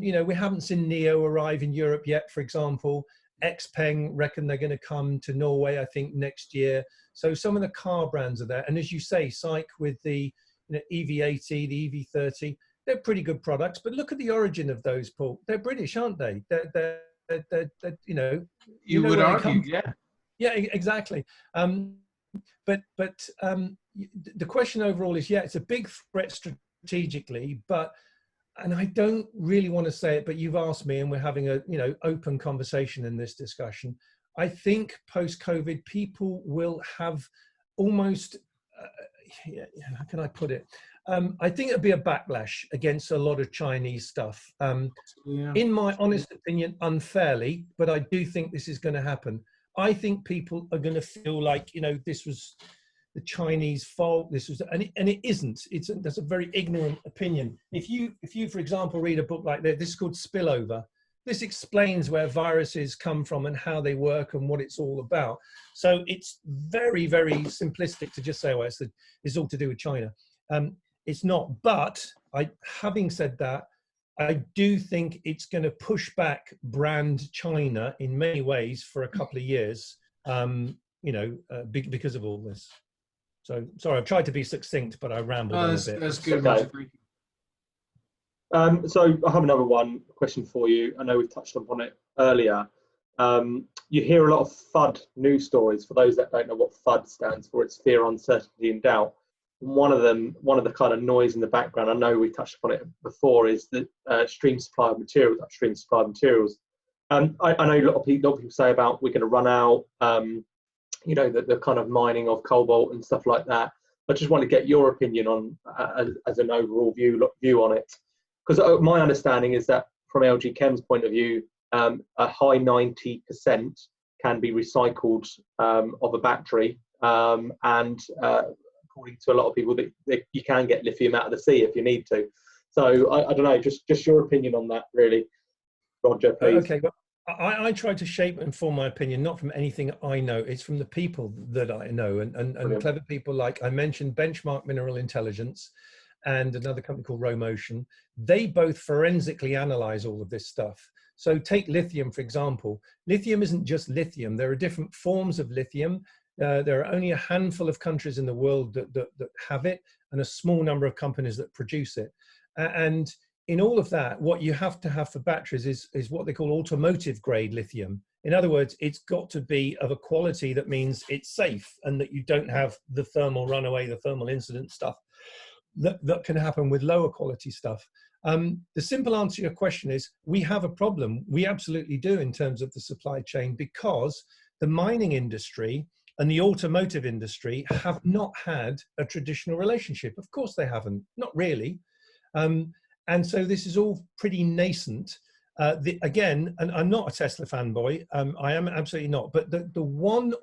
we haven't seen NIO arrive in Europe yet, for example. XPeng reckon they're going to come to Norway, I think, next year. So some of the car brands are there. And as you say, SAIC with the EV80, the EV30, they're pretty good products. But look at the origin of those, Paul. They're British, aren't they? They're you would argue, yeah. Yeah, exactly. the question overall is, yeah, it's a big threat strategically, and I don't really want to say it, but you've asked me, and we're having a open conversation in this discussion. I think post-COVID, people will have almost, how can I put it? I think it'll be a backlash against a lot of Chinese stuff. In my honest opinion, unfairly, but I do think this is going to happen. I think people are going to feel like, this was the Chinese fault. This was, and it isn't. That's a very ignorant opinion. If you, for example, read a book like this is called Spillover. This explains where viruses come from and how they work and what it's all about. So it's very, very simplistic to just say, well, it's all to do with China. It's not. But having said that, I do think it's going to push back brand China in many ways for a couple of years, because of all this. So, sorry, I've tried to be succinct, but I rambled on a bit. That's good. Okay. So I have another question for you. I know we've touched upon it earlier. You hear a lot of FUD news stories. For those that don't know what FUD stands for, it's fear, uncertainty, and doubt. One of the kind of noise in the background, I know we touched upon it before, is the upstream supply of materials. I know a lot of people say about we're going to run out, the kind of mining of cobalt and stuff like that. I just want to get your opinion on, as an overall view on it. Because my understanding is that from LG Chem's point of view, a high 90% can be recycled of a battery, and according to a lot of people, that you can get lithium out of the sea if you need to. So I don't know, just your opinion on that, really, Roger, please. Okay, well, I try to shape and form my opinion not from anything I know, it's from the people that I know, and clever people like I mentioned, Benchmark Mineral Intelligence, and another company called Renault. They both forensically analyze all of this stuff. So take lithium, for example. Lithium isn't just lithium. There are different forms of lithium. There are only a handful of countries in the world that have it, and a small number of companies that produce it. And in all of that, what you have to have for batteries is what they call automotive grade lithium. In other words, it's got to be of a quality that means it's safe and that you don't have the thermal runaway, the thermal incident stuff that can happen with lower quality stuff. The simple answer to your question is we have a problem. We absolutely do in terms of the supply chain, because the mining industry and the automotive industry have not had a traditional relationship. Of course they haven't, not really. And so this is all pretty nascent. Again, and I'm not a Tesla fanboy, I am absolutely not, but the one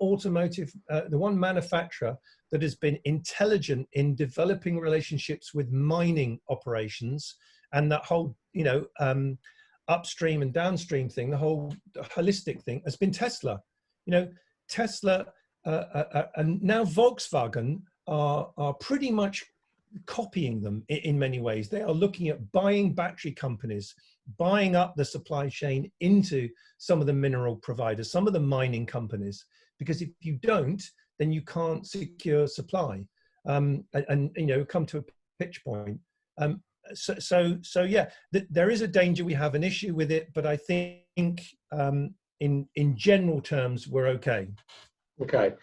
manufacturer that has been intelligent in developing relationships with mining operations and that whole, upstream and downstream thing, the whole holistic thing, has been Tesla. Tesla and now Volkswagen are pretty much copying them in many ways. They are looking at buying battery companies, buying up the supply chain into some of the mineral providers, some of the mining companies, because if you don't, then you can't secure supply, and come to a pitch point. So yeah, there is a danger. We have an issue with it, but I think in general terms, we're okay. Okay.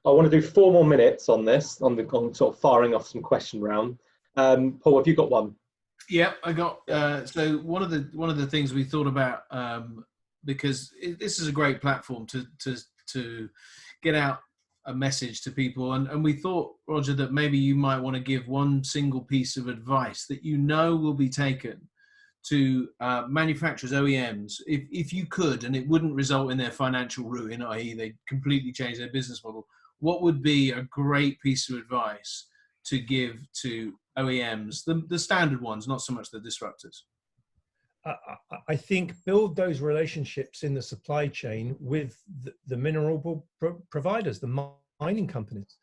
I want to do 4 more minutes on this, on sort of firing off some question round. Paul, have you got one? Yeah, I got. So one of the things we thought about, because this is a great platform to get out a message to people, and we thought, Roger, that maybe you might want to give one single piece of advice that will be taken to manufacturers, OEMs, if you could, and it wouldn't result in their financial ruin, i.e. they completely change their business model. What would be a great piece of advice to give to OEMs, the standard ones, not so much the disruptors? I think build those relationships in the supply chain with the mineral providers, the mining companies.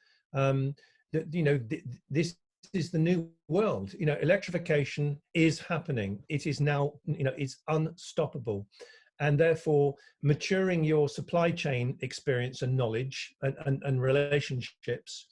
This is the new world. Electrification is happening. It is now, it's unstoppable. And therefore, maturing your supply chain experience and knowledge and relationships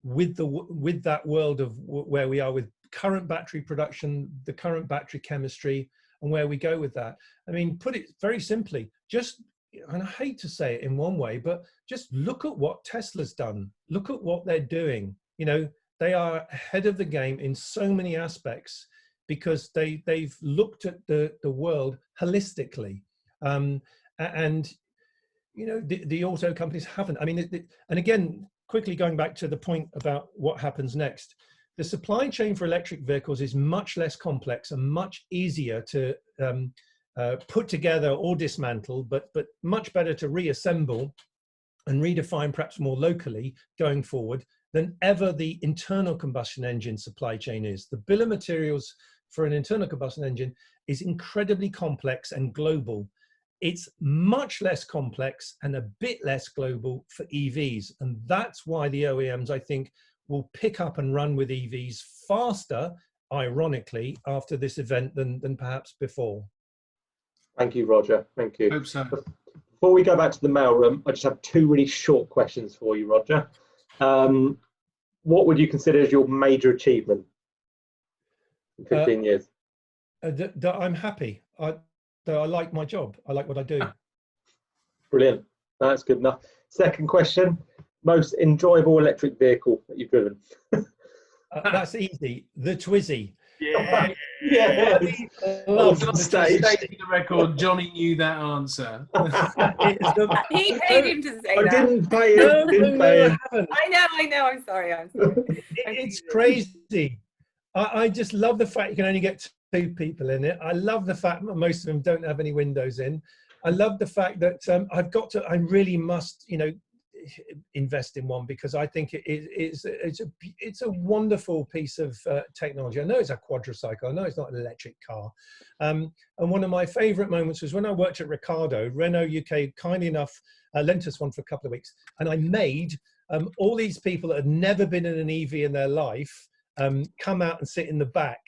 with that world of where we are with current battery production, the current battery chemistry, and where we go with that. I mean, put it very simply, just and I hate to say it in one way, but just look at what Tesla's done. Look at what they're doing. You know, they are ahead of the game in so many aspects because they've looked at the world holistically. And you know, the auto companies haven't. I mean, and again, quickly going back to the point about what happens next, the supply chain for electric vehicles is much less complex and much easier to put together or dismantle, but much better to reassemble and redefine perhaps more locally going forward than ever the internal combustion engine supply chain is. The bill of materials for an internal combustion engine is incredibly complex and global. It's much less complex and a bit less global for EVs. And that's why the OEMs, I think, will pick up and run with EVs faster, ironically, after this event than perhaps before. Thank you, Roger. Thank you. Hope so. Before we go back to the mailroom, I just have two really short questions for you, Roger. What would you consider as your major achievement in 15 years? That I'm happy. That I like my job. I like what I do. Brilliant. That's good enough. Second question, most enjoyable electric vehicle that you've driven? That's easy. The Twizy. Yeah. Yeah. Love Just the stage. stating the record, Johnny knew that answer. He paid him to say I that. didn't pay him. Didn't pay him. I haven't. I know. I'm sorry. It's crazy. I just love the fact you can only get 2 people in it. I love the fact that most of them don't have any windows in. I love the fact that I really must, you know, invest in one because I think it's a wonderful piece of technology. I know it's a quadricycle. I know it's not an electric car. And one of my favorite moments was when I worked at Ricardo. Renault UK kindly enough lent us one for a couple of weeks, and I made all these people that had never been in an EV in their life come out and sit in the back.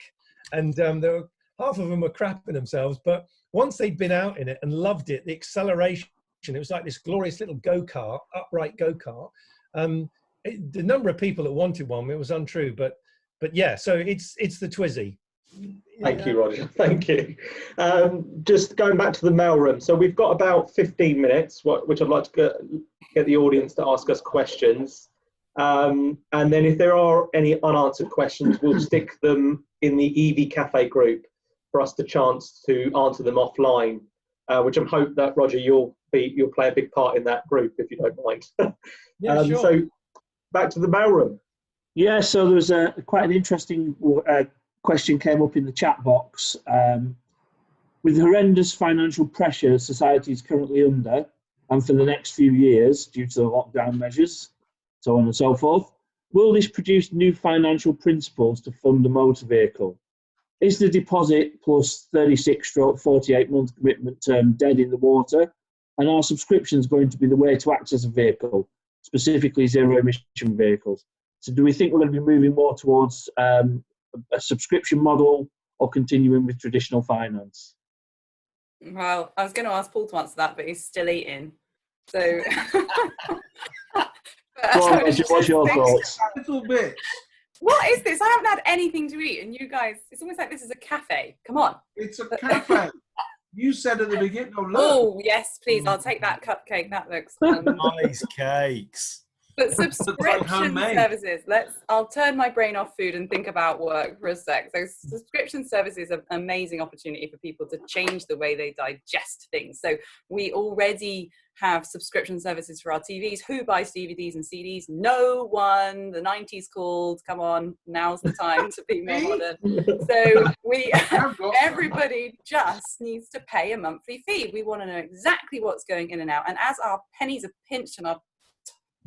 And there were, half of them were crapping themselves, but once they'd been out in it and loved it, the acceleration, it was like this glorious little go-kart, upright go-kart. The number of people that wanted one, it was untrue, but yeah, so it's the Twizy. Thank you, Roger. Thank you. Just going back to the mailroom. So we've got about 15 minutes, which I'd like to get the audience to ask us questions. And then if there are any unanswered questions, we'll stick them in the EV Café group for us the chance to answer them offline, which I hope that, Roger, you'll play a big part in that group, if you don't mind. Yeah, sure. So back to the mailroom. Yeah, so there was quite an interesting question came up in the chat box. With horrendous financial pressure society is currently under, and for the next few years due to the lockdown measures, so on and so forth, will this produce new financial principles to fund a motor vehicle? Is the deposit plus 36/48-month commitment term dead in the water? And are subscriptions going to be the way to access a vehicle, specifically zero-emission vehicles? So do we think we're going to be moving more towards a subscription model or continuing with traditional finance? Well, I was going to ask Paul to answer that, but he's still eating. So, What's your thoughts? Little bit. What is this? I haven't had anything to eat, and you guys, it's almost like this is a cafe. Come on. It's a cafe. You said at the beginning, oh, look. Oh, yes, please. I'll take that cupcake. That looks Nice cakes. But subscription homemade. services, I'll turn my brain off food and think about work for a sec. So subscription services are an amazing opportunity for people to change the way they digest things. So we already have subscription services for our TVs. Who buys DVDs and CDs? No one. The 90s called. Come on, now's the time to be more modern. So everybody just needs to pay a monthly fee. We want to know exactly what's going in and out. And as our pennies are pinched and our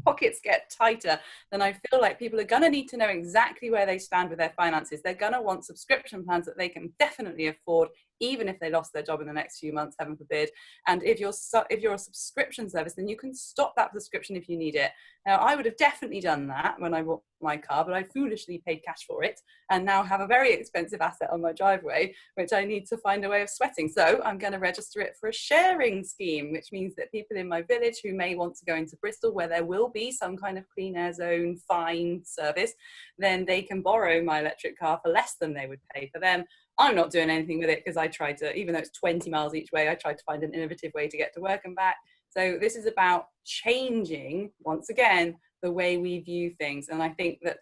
pockets get tighter, then I feel like people are going to need to know exactly where they stand with their finances. They're going to want subscription plans that they can definitely afford, even if they lost their job in the next few months, heaven forbid. And if you're a subscription service, then you can stop that subscription if you need it. Now, I would have definitely done that when I my car, but I foolishly paid cash for it and now have a very expensive asset on my driveway, which I need to find a way of sweating. So I'm going to register it for a sharing scheme, which means that people in my village who may want to go into Bristol, where there will be some kind of clean air zone fine service, then they can borrow my electric car for less than they would pay for them. I'm not doing anything with it because I tried to, even though it's 20 miles each way, I tried to find an innovative way to get to work and back. So this is about changing, once again, the way we view things. And I think that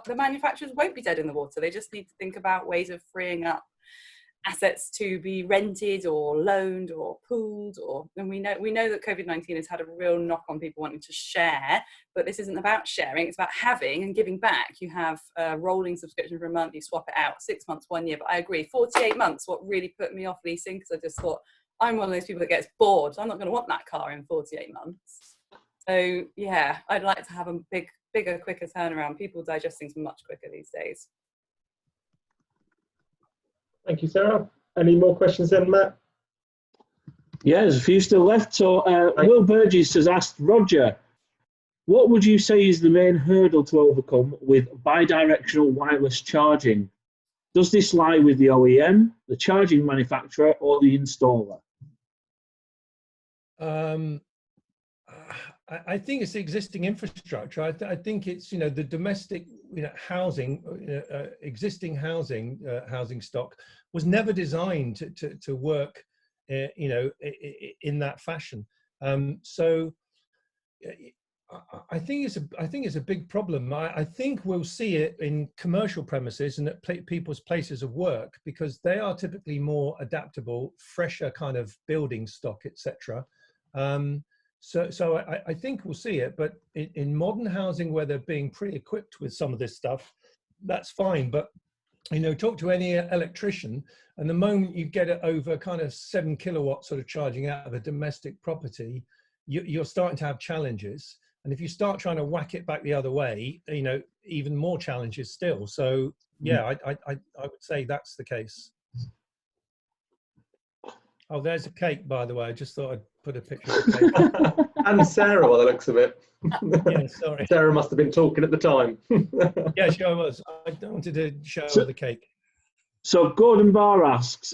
the manufacturers won't be dead in the water. They just need to think about ways of freeing up assets to be rented or loaned or pooled. And we know that COVID-19 has had a real knock on people wanting to share, but this isn't about sharing, it's about having and giving back. You have a rolling subscription for a month, you swap it out, 6 months, 1 year. But I agree, 48 months, what really put me off leasing, because I just thought, I'm one of those people that gets bored. I'm not going to want that car in 48 months. So yeah, I'd like to have a bigger, quicker turnaround. People digest things much quicker these days. Thank you, Sarah. Any more questions then, Matt? Yeah, there's a few still left. So Will Burgess has asked Roger, what would you say is the main hurdle to overcome with bidirectional wireless charging? Does this lie with the OEM, the charging manufacturer, or the installer? I think it's the existing infrastructure. I think it's, the domestic, housing, existing housing stock was never designed to work, in that fashion. So I think it's a big problem. I think we'll see it in commercial premises and at people's places of work, because they are typically more adaptable, fresher kind of building stock, etc. So I think we'll see it, but in modern housing where they're being pre-equipped with some of this stuff, that's fine. But talk to any electrician, and the moment you get it over kind of 7 kilowatts sort of charging out of a domestic property, you're starting to have challenges. And if you start trying to whack it back the other way, even more challenges still. So yeah, I would say that's the case. Oh, there's a cake, by the way. I just thought I'd put a picture of the cake. And Sarah, by the looks of it. Yeah, sorry. Sarah must have been talking at the time. Yeah, sure I was. I wanted to show her the cake. So Gordon Barr asks,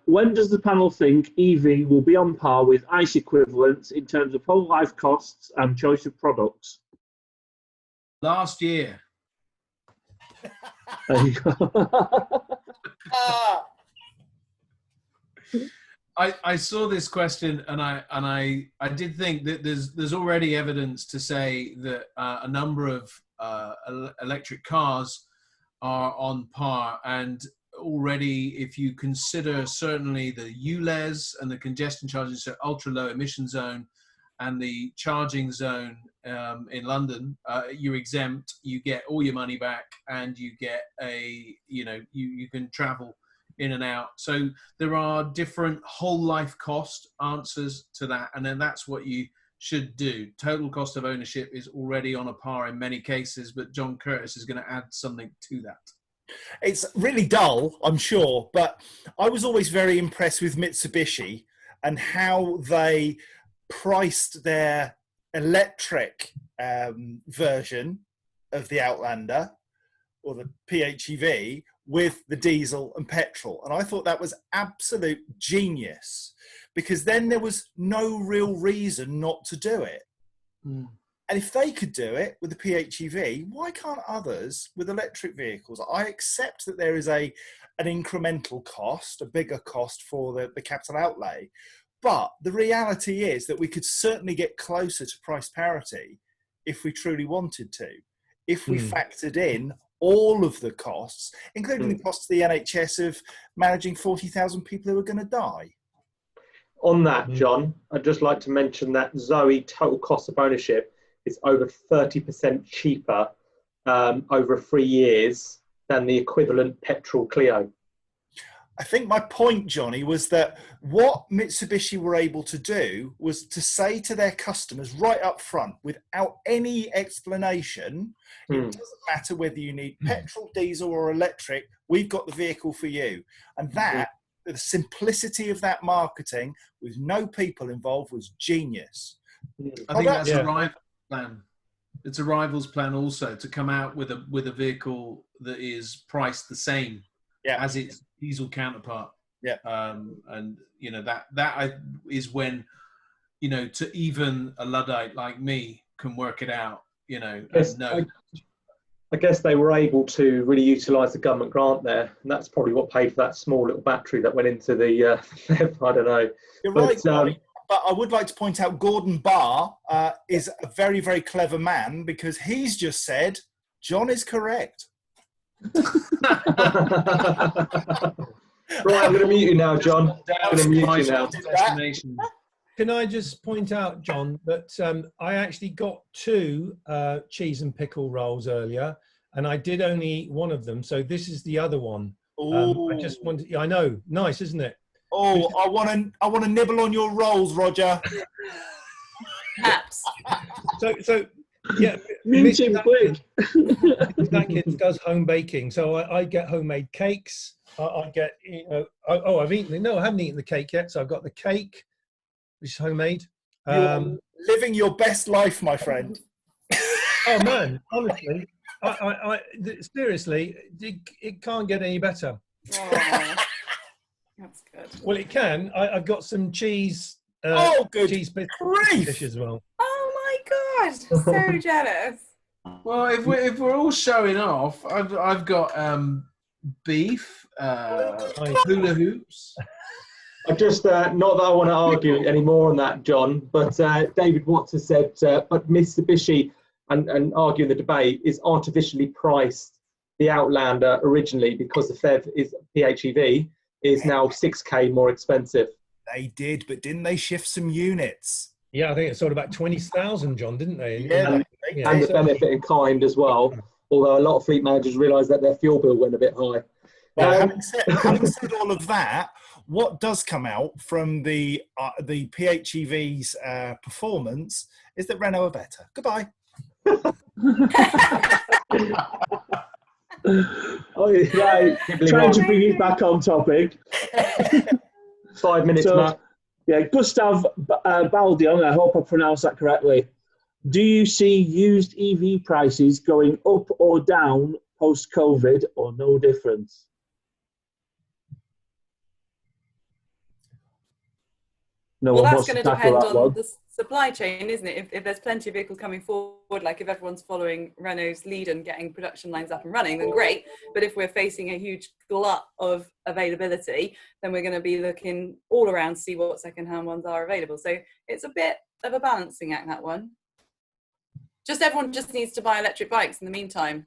when does the panel think EV will be on par with ICE equivalents in terms of whole life costs and choice of products? Last year. There you go. I saw this question and I did think that there's already evidence to say that a number of electric cars are on par, and already if you consider certainly the ULEZ and the congestion charging, so ultra low emission zone, and the charging zone in London, you're exempt, you get all your money back, and you get you can travel in and out. So there are different whole life cost answers to that, and then that's what you should do. Total cost of ownership is already on a par in many cases, but John Curtis is going to add something to that. It's really dull, I'm sure, but I was always very impressed with Mitsubishi and how they priced their electric version of the Outlander, or the PHEV, with the diesel and petrol. And I thought that was absolute genius, because then there was no real reason not to do it. Mm. And if they could do it with the PHEV, why can't others with electric vehicles? I accept that there is an incremental cost, a bigger cost for the capital outlay. But the reality is that we could certainly get closer to price parity if we truly wanted to, if we factored in all of the costs, including the costs of the NHS of managing 40,000 people who are going to die. On that, John, I'd just like to mention that Zoe total cost of ownership is over 30% cheaper over 3 years than the equivalent petrol Clio. I think my point, Johnny, was that what Mitsubishi were able to do was to say to their customers right up front, without any explanation, it doesn't matter whether you need petrol, diesel or electric, we've got the vehicle for you. And that, the simplicity of that marketing with no people involved, was genius. I think that's the right plan. It's Arrival's plan also to come out with a vehicle that is priced the same as its diesel counterpart. Yeah. And you know that is when, you know, to even a Luddite like me can work it out. You know, Yes, I guess they were able to really utilise the government grant there, and that's probably what paid for that small little battery that went into the. I don't know. You're right, but I would like to point out Gordon Barr is a very, very clever man, because he's just said John is correct. Right, I'm going to mute you now, John. I'm going to mute you now. Can I just point out, John, that I actually got 2 cheese and pickle rolls earlier, and I did only eat one of them. So this is the other one. I just wanted. I know, nice, isn't it? Oh, I want to nibble on your rolls, Roger. Apps. So yeah, Mute him quick. Atkins does home baking, so I get homemade cakes. I get, you know, I've eaten. No, I haven't eaten the cake yet. So I've got the cake, which is homemade. You're living your best life, my friend. Oh man, honestly, I seriously, it can't get any better. Oh, that's good. Well, it can. I've got some cheese. Good cheese grief. dish as well. Oh my god, so jealous. Well, if we're all showing off, I've got beef, hula hoops. I just not that I want to argue any more on that, John, but David Watts has said, but Mitsubishi and arguing the debate is artificially priced the Outlander originally because the PHEV is now 6k more expensive. They did, but didn't they shift some units? Yeah, I think it's sort of about 20,000, John, didn't they? Yeah, and the benefit in kind as well. Although a lot of fleet managers realise that their fuel bill went a bit high. Having said all of that, what does come out from the PHEV's performance is that Renault are better. Goodbye. Right, trying to bring it back on topic. 5 minutes, Matt. Yeah, Gustav Baldion, I hope I pronounced that correctly. Do you see used EV prices going up or down post-COVID, or no difference? No Well, one that's wants going to to tackle depend that on one. the supply chain, isn't it? If there's plenty of vehicles coming forward, like if everyone's following Renault's lead and getting production lines up and running, then great. But if we're facing a huge glut of availability, then we're going to be looking all around to see what second-hand ones are available. So it's a bit of a balancing act, that one. Everyone just needs to buy electric bikes in the meantime.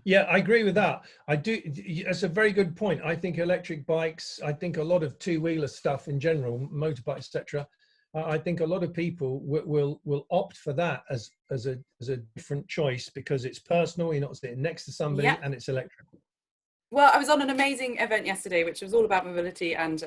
Yeah, I agree with that. I do. It's a very good point. I think electric bikes, I think a lot of two-wheeler stuff in general, motorbikes, etc. I think a lot of people will opt for that as a different choice because it's personal. You're not sitting next to somebody, and it's electric. Well, I was on an amazing event yesterday, which was all about mobility and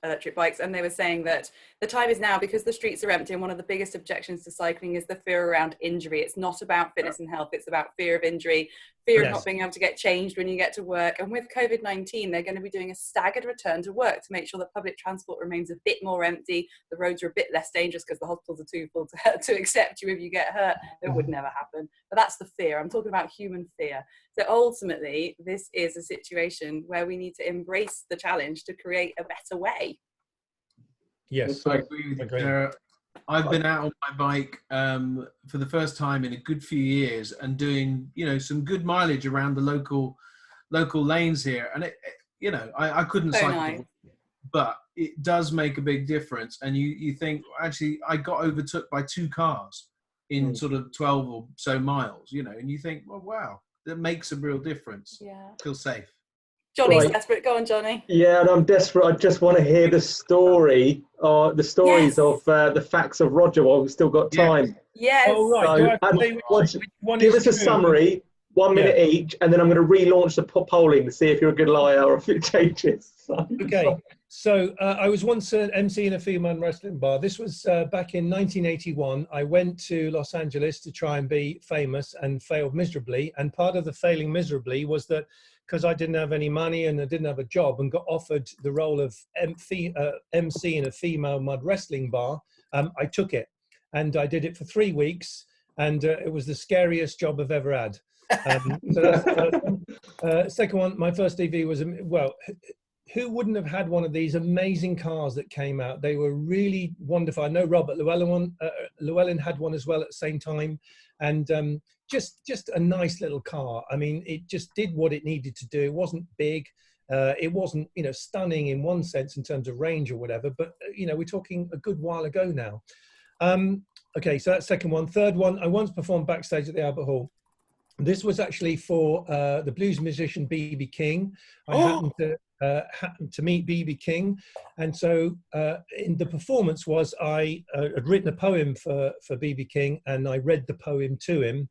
electric bikes, and they were saying that the time is now because the streets are empty, and one of the biggest objections to cycling is the fear around injury. It's not about fitness and health; it's about fear of injury, fear of not being able to get changed when you get to work. And with COVID-19, they're going to be doing a staggered return to work to make sure that public transport remains a bit more empty, the roads are a bit less dangerous because the hospitals are too full to accept you if you get hurt. It would never happen, but that's the fear. I'm talking about human fear. So ultimately, this is a situation where we need to embrace the challenge to create a better way. Yes, I agree with you. I've been out on my bike for the first time in a good few years and doing, some good mileage around the local lanes here. And I couldn't cycle, nice. But it does make a big difference. And you think, actually, I got overtook by 2 cars in sort of 12 or so miles, and you think, well, wow. That makes a real difference. Yeah. Feel safe. Johnny's desperate. Go on, Johnny. Yeah, and I'm desperate. I just want to hear the stories of the facts of Roger while we've still got time. Yes. Oh, right. So, give us a summary, 1 minute each, and then I'm going to relaunch the polling to see if you're a good liar or if it changes. Okay. So I was once an MC in a female wrestling bar. This was back in 1981. I went to Los Angeles to try and be famous and failed miserably. And part of the failing miserably was that because I didn't have any money and I didn't have a job and got offered the role of MC in a female mud wrestling bar, I took it. And I did it for 3 weeks. and it was the scariest job I've ever had. So that's the first one. Second one, my first EV was, well, who wouldn't have had one of these amazing cars that came out? They were really wonderful. I know Robert Llewellyn had one as well at the same time, and just a nice little car. I mean, it just did what it needed to do. It wasn't big. It wasn't, stunning in one sense in terms of range or whatever, but, we're talking a good while ago now. Okay, so that's second one. Third one, I once performed backstage at the Albert Hall. This was actually for the blues musician B.B. King. I happened to meet B.B. King. And so in the performance was I had written a poem for B.B. King, and I read the poem to him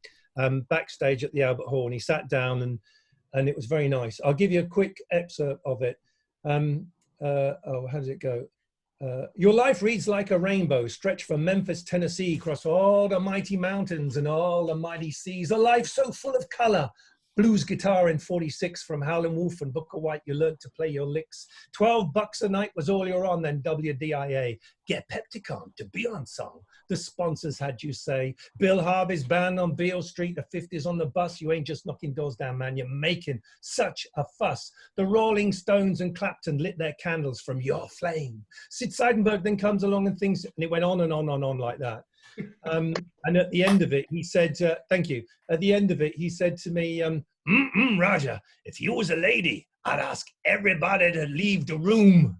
backstage at the Albert Hall, and he sat down and it was very nice. I'll give you a quick excerpt of it. How does it go? Your life reads like a rainbow, stretched from Memphis, Tennessee, across all the mighty mountains and all the mighty seas. A life so full of color. Blues guitar in 46 from Howlin' Wolf and Booker White. You learned to play your licks. $12 a night was all you're on. Then WDIA. Get Pepticon to be on song. The sponsors had you say. Bill Harvey's band on Beale Street. The 50s on the bus. You ain't just knocking doors down, man. You're making such a fuss. The Rolling Stones and Clapton lit their candles from your flame. Sid Seidenberg then comes along and things, and it went on and on and on like that. And at the end of it, he said, thank you. At the end of it, he said to me, Raja, if you was a lady, I'd ask everybody to leave the room.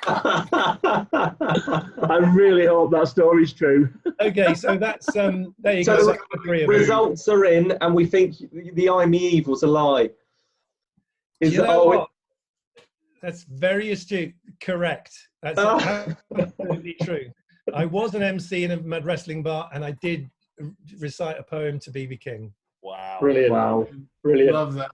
I really hope that story's true. Okay, so that's, there you go. So results are in, and we think the I'm Evil's a lie. That's very astute. Correct. That's absolutely true. I was an MC in a mad wrestling bar, and I did recite a poem to B.B. King. Wow. Brilliant. Wow. Brilliant. Love that.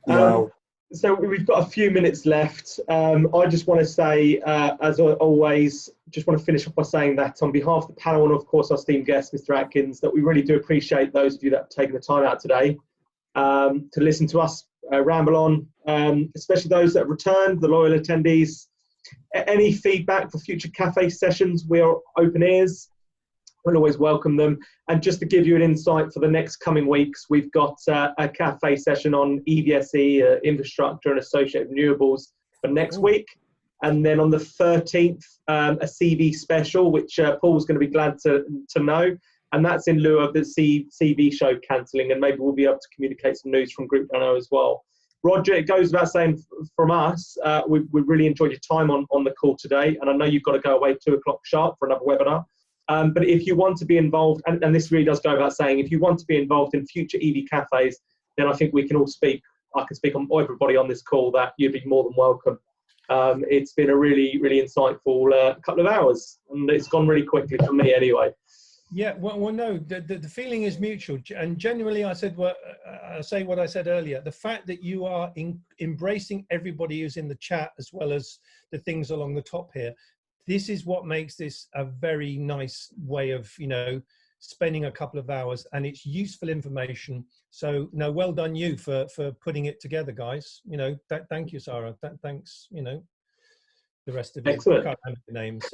Wow. So we've got a few minutes left. I just want to say, as always, just want to finish off by saying that on behalf of the panel and, of course, our esteemed guest, Mr. Atkins, that we really do appreciate those of you that have taken the time out today to listen to us ramble on, especially those that have returned, the loyal attendees. Any feedback for future cafe sessions, we are open ears. We'll always welcome them. And just to give you an insight for the next coming weeks, we've got a cafe session on EVSE, infrastructure and associated renewables for next week. And then on the 13th, a CV special, which Paul's going to be glad to know. And that's in lieu of the CV show cancelling. And maybe we'll be able to communicate some news from Group Renault as well. Roger, it goes without saying from us, we really enjoyed your time on the call today. And I know you've got to go away 2 o'clock sharp for another webinar. But if you want to be involved, and this really does go without saying, if you want to be involved in future EV cafes, then I think we can all speak. I can speak on everybody on this call that you'd be more than welcome. It's been a really, really insightful couple of hours, and it's gone really quickly for me anyway. Yeah, well, no, the feeling is mutual, and genuinely, I say what I said earlier. The fact that you are embracing everybody who's in the chat, as well as the things along the top here, this is what makes this a very nice way of, spending a couple of hours, and it's useful information. So, no, well done you for putting it together, guys. Thank you, Sarah. Thanks. The rest of you. Excellent. I can't remember the names.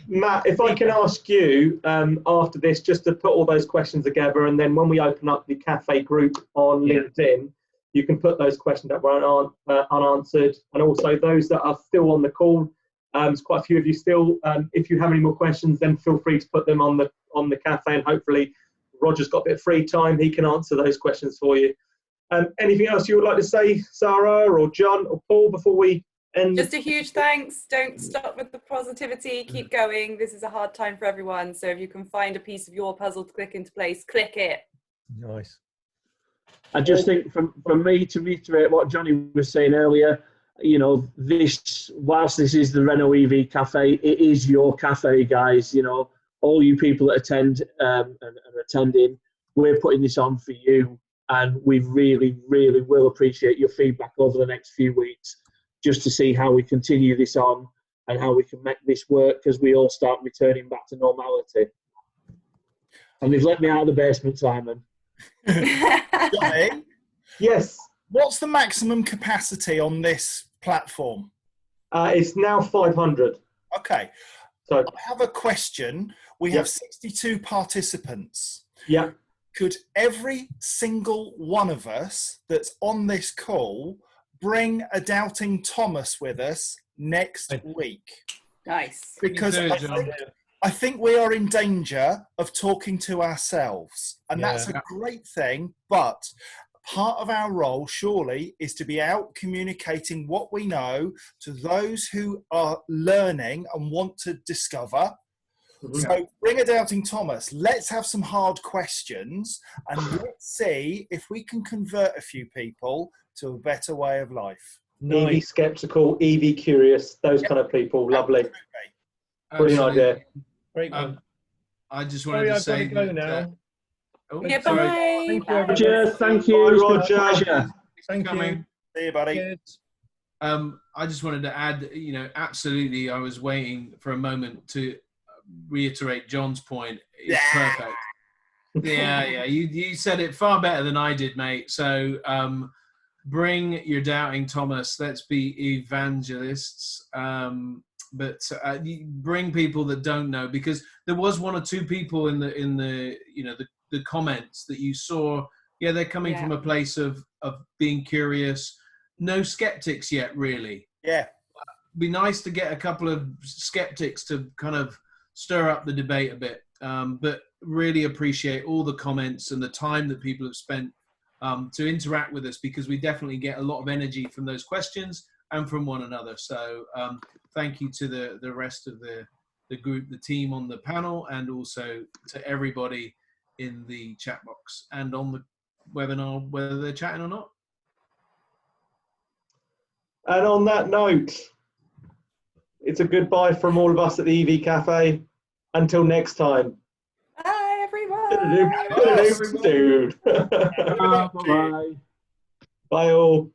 Matt, if I can ask you after this just to put all those questions together, and then when we open up the cafe group on LinkedIn, you can put those questions that were unanswered, and also those that are still on the call. There's quite a few of you still. If you have any more questions, then feel free to put them on the cafe, and hopefully Roger's got a bit of free time. He can answer those questions for you. Anything else you would like to say, Sarah or John or Paul, before we end? Just a huge thanks. Don't stop with the positivity. Keep going. This is a hard time for everyone. So if you can find a piece of your puzzle to click into place, click it. Nice. I just think from me, to reiterate what Johnny was saying earlier, whilst this is the Renault EV Cafe, it is your cafe, guys. All you people that attend and are attending, we're putting this on for you, and we really, really will appreciate your feedback over the next few weeks, just to see how we continue this on and how we can make this work as we all start returning back to normality. And they've let me out of the basement, Simon. Johnny, Yes. what's the maximum capacity on this platform? It's now 500. Okay. So, I have a question. We have 62 participants. yeah. Could every single one of us that's on this call bring a Doubting Thomas with us next week? Nice. Because You do, John. I think we are in danger of talking to ourselves, and Yeah. that's a great thing. But part of our role, surely, is to be out communicating what we know to those who are learning and want to discover. So bring a Doubting Thomas. Let's have some hard questions, and let's see if we can convert a few people to a better way of life. EV skeptical, EV curious, those kind of people. Lovely. Brilliant Absolutely. idea. Great one. I just Sorry, wanted to I've got say to go that, now. oh, Yeah, sorry. bye. Thank you, Bye. everybody. Roger, thank you. Bye, It's been a Roger. pleasure. Thank Coming. you. See you, buddy. Cheers. I just wanted to add, absolutely, I was waiting for a moment to reiterate John's point. It's perfect. Yeah. You said it far better than I did, mate. So bring your Doubting Thomas. Let's be evangelists. But bring people that don't know, because there was one or two people in the comments that you saw. Yeah, they're coming from a place of being curious. No skeptics yet, really. Yeah. Be nice to get a couple of skeptics to kind of stir up the debate a bit. But really appreciate all the comments and the time that people have spent to interact with us, because we definitely get a lot of energy from those questions and from one another. So thank you to the rest of the group, the team on the panel, and also to everybody in the chat box and on the webinar, whether they're chatting or not. And on that note, it's a goodbye from all of us at the EV Cafe. Until next time. Bye, everyone. Dude. Bye. Bye all.